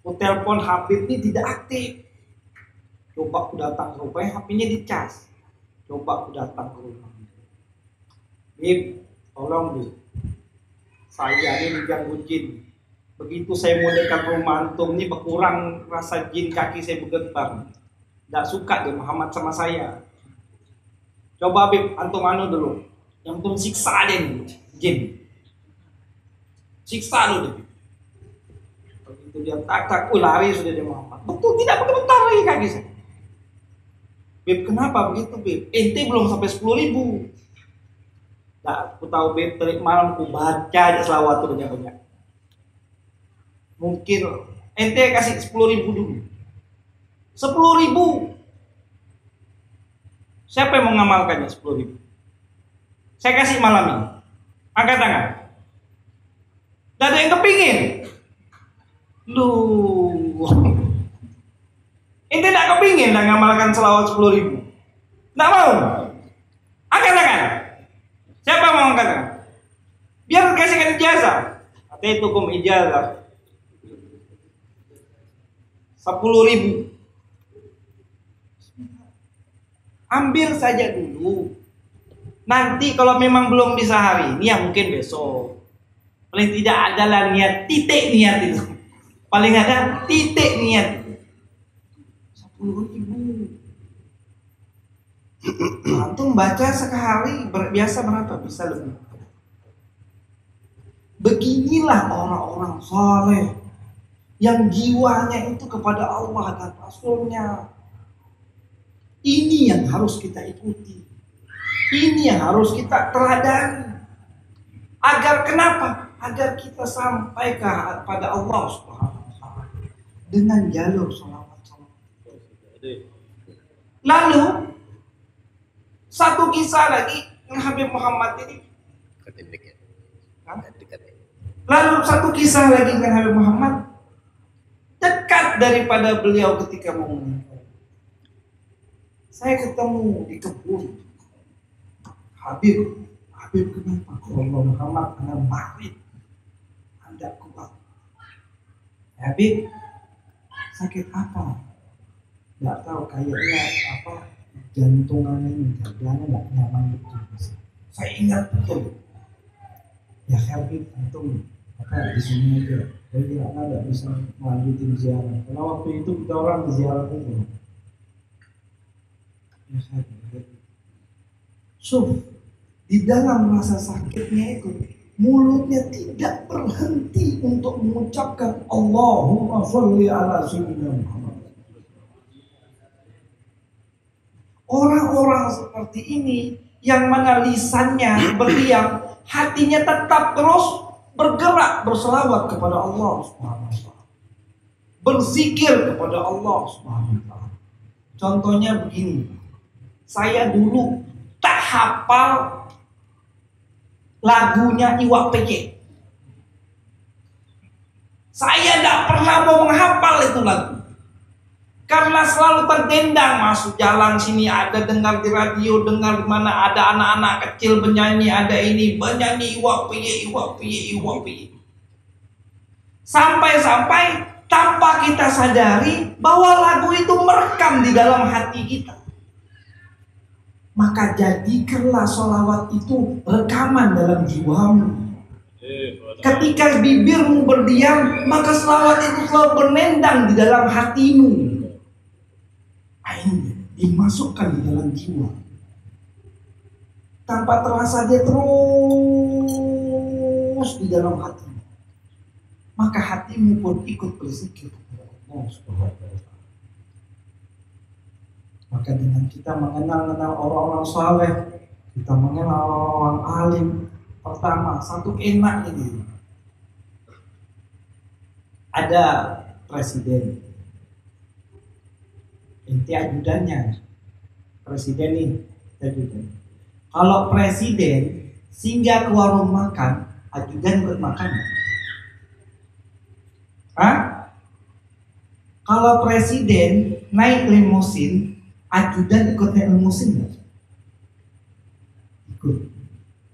Speaker 8: aku telepon Habib ini tidak aktif. Coba aku datang ke rumahnya, HP-nya dicas. Coba aku datang ke rumah. Bib, tolong Bib. Saya ini diganggu jin. Begitu saya mau dekat rumah antum ini berkurang rasa jin, kaki saya bergetar. Tidak suka dia Muhammad sama saya. Coba Bib, antum dulu. Yang antum siksa dia nih, jin. siksa lu deh. Begitu dia tak lari sudah dia Muhammad. Betul tidak bentar lagi kaki saya. Beb, kenapa begitu Beb? Ente belum sampai 10.000. Nah, aku tahu Beb, tadi malam aku baca aja selawat tuh banyak-banyak. Mungkin ente kasih 10.000 dulu. 10.000. Siapa yang mau ngamalkannya 10.000? Saya kasih malam ini. Angkat tangan. Gak ada yang kepingin. Lu, ente gak kepingin dan ngamalkan selawat 10.000? Gak mau? Angkat tangan. Siapa mau angkat tangan? Biar kasihkan ijazah. Katanya itu hukum ijazah. 10.000. Ambil saja dulu. Nanti kalau memang belum bisa hari ini ya mungkin besok. Paling tidak adalah niat, titik niat itu. Paling ada titik niat. 10.000. Antum baca sekali biasa berapa? Bisa lebih. Beginilah orang-orang saleh yang jiwanya itu kepada Allah dan Rasulnya. Ini yang harus kita ikuti. Ini yang harus kita teladani. Agar kenapa? Agar kita sampai kepada Allah Subhanahu wa taala dengan jalur salawat. Lalu satu kisah lagi yang Habib Muhammad ini. Lalu satu kisah lagi dengan Habib Muhammad dekat daripada beliau ketika mau meninggal. Saya ketemu di kebun. Habib kenapa? Allah Muhammad Anda marit, Anda kuat. Habib, sakit apa? Nggak tahu, kayaknya apa jantungannya ini, dadanya nggak nyaman betul. Saya ingat betul. Ya Habib, antum apa di sini aja. Jadi Anda nggak bisa melanjutin ziarah. Karena waktu itu kita orang di ziarah itu. Ya Habib. Di dalam rasa sakitnya itu mulutnya tidak berhenti untuk mengucapkan Allahumma sholli ala sayyidina Muhammad. Orang-orang seperti ini yang mana lisannya berdiam, hatinya tetap terus bergerak berselawat kepada Allah Subhanahu wa taala. Berzikir kepada Allah Subhanahu wa taala. Contohnya begini. Saya dulu tak hafal lagunya Iwak PJ. Saya tidak pernah mau menghafal itu lagu. Karena selalu terdendang masuk jalan sini ada dengar di radio, dengar di mana ada anak-anak kecil bernyanyi, ada ini bernyanyi Iwak PJ, Iwak PJ, Iwak PJ. Sampai-sampai tanpa kita sadari bahwa lagu itu merekam di dalam hati kita. Maka jadikanlah sholawat itu rekaman dalam jiwamu. Ketika bibirmu berdiam, maka sholawat itu selalu bernendang di dalam hatimu. Akhirnya dimasukkan di dalam jiwa. Tanpa terasa dia terus di dalam hati. Maka hatimu pun ikut berzikir kepada Allah Subhanahu wa taala. Maka dengan kita mengenal orang-orang saleh, kita mengenal orang-orang alim, pertama satu enak ini. Ada presiden, inti ajudannya, presiden nih, ajudan. Kalau presiden singgah ke warung makan, ajudan ikut makan. Kalau presiden naik limusin, ajudan ikut naik limusin nggak? Ikut.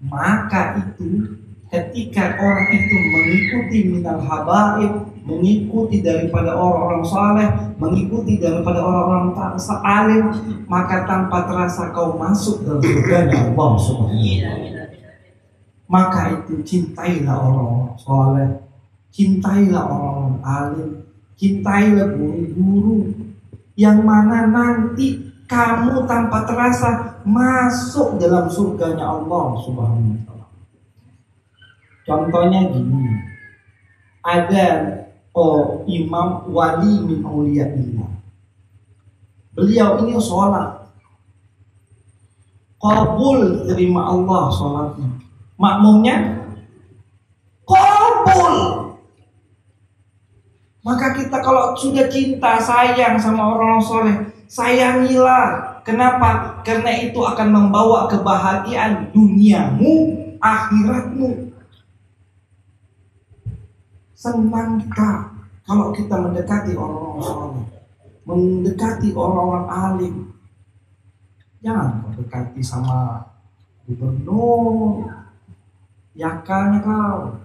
Speaker 8: Maka itu ketika orang itu mengikuti minal habaib, mengikuti daripada orang-orang saleh, mengikuti daripada orang-orang alim, maka tanpa terasa kau masuk dalam surga Allah Subhanahu wa taala. Maka itu cintailah orang-orang saleh, cintailah orang-orang alim, cintailah guru-guru yang mana nanti kamu tanpa terasa masuk dalam surganya Allah Subhanahu wa taala. Contohnya gini, ada imam wali min auliyaillah. Beliau ini sholat, qabul, terima Allah sholatnya, makmumnya qabul. Maka kita kalau sudah cinta sayang sama orang soleh, sayangilah. Kenapa? Karena itu akan membawa kebahagiaan duniamu, akhiratmu. Senang kita kalau kita mendekati orang-orang soleh, mendekati orang-orang alim. Jangan mendekati sama gubernur, yakalnya kau,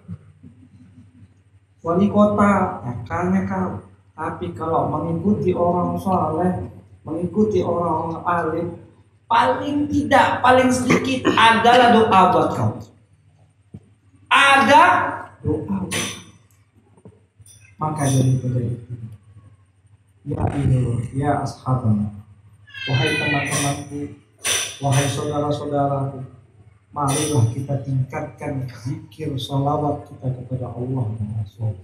Speaker 8: wali kota, yakalnya kau. Tapi kalau mengikuti orang soleh, mengikuti orang-orang alim, paling tidak, paling sedikit adalah doa buat kau. Ada doa. Maka daripada itu, ya ashabana, wahai teman-temanku, wahai saudara-saudaraku, marilah kita tingkatkan zikir salawat kita kepada Allah dan Rasul.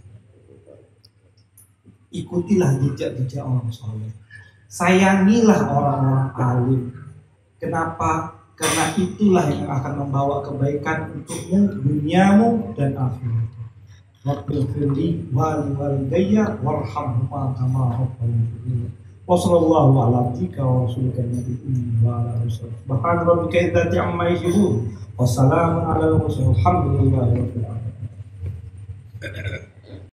Speaker 8: Ikutilah jejak-jejak orang soleh. Sayangilah orang-orang alim. Kenapa? Karena itulah yang akan membawa kebaikan untukmu, duniamu dan akhirat. Waghfirli wa liwalidayya warhamhuma kama rabbayani. Wassallallahu ala abdika wa rasulika nabiyyi wa ala alihi subhana rabbika idzati amma yasifun wa salamun ala al mursalin walhamdulillahi rabbil alamin.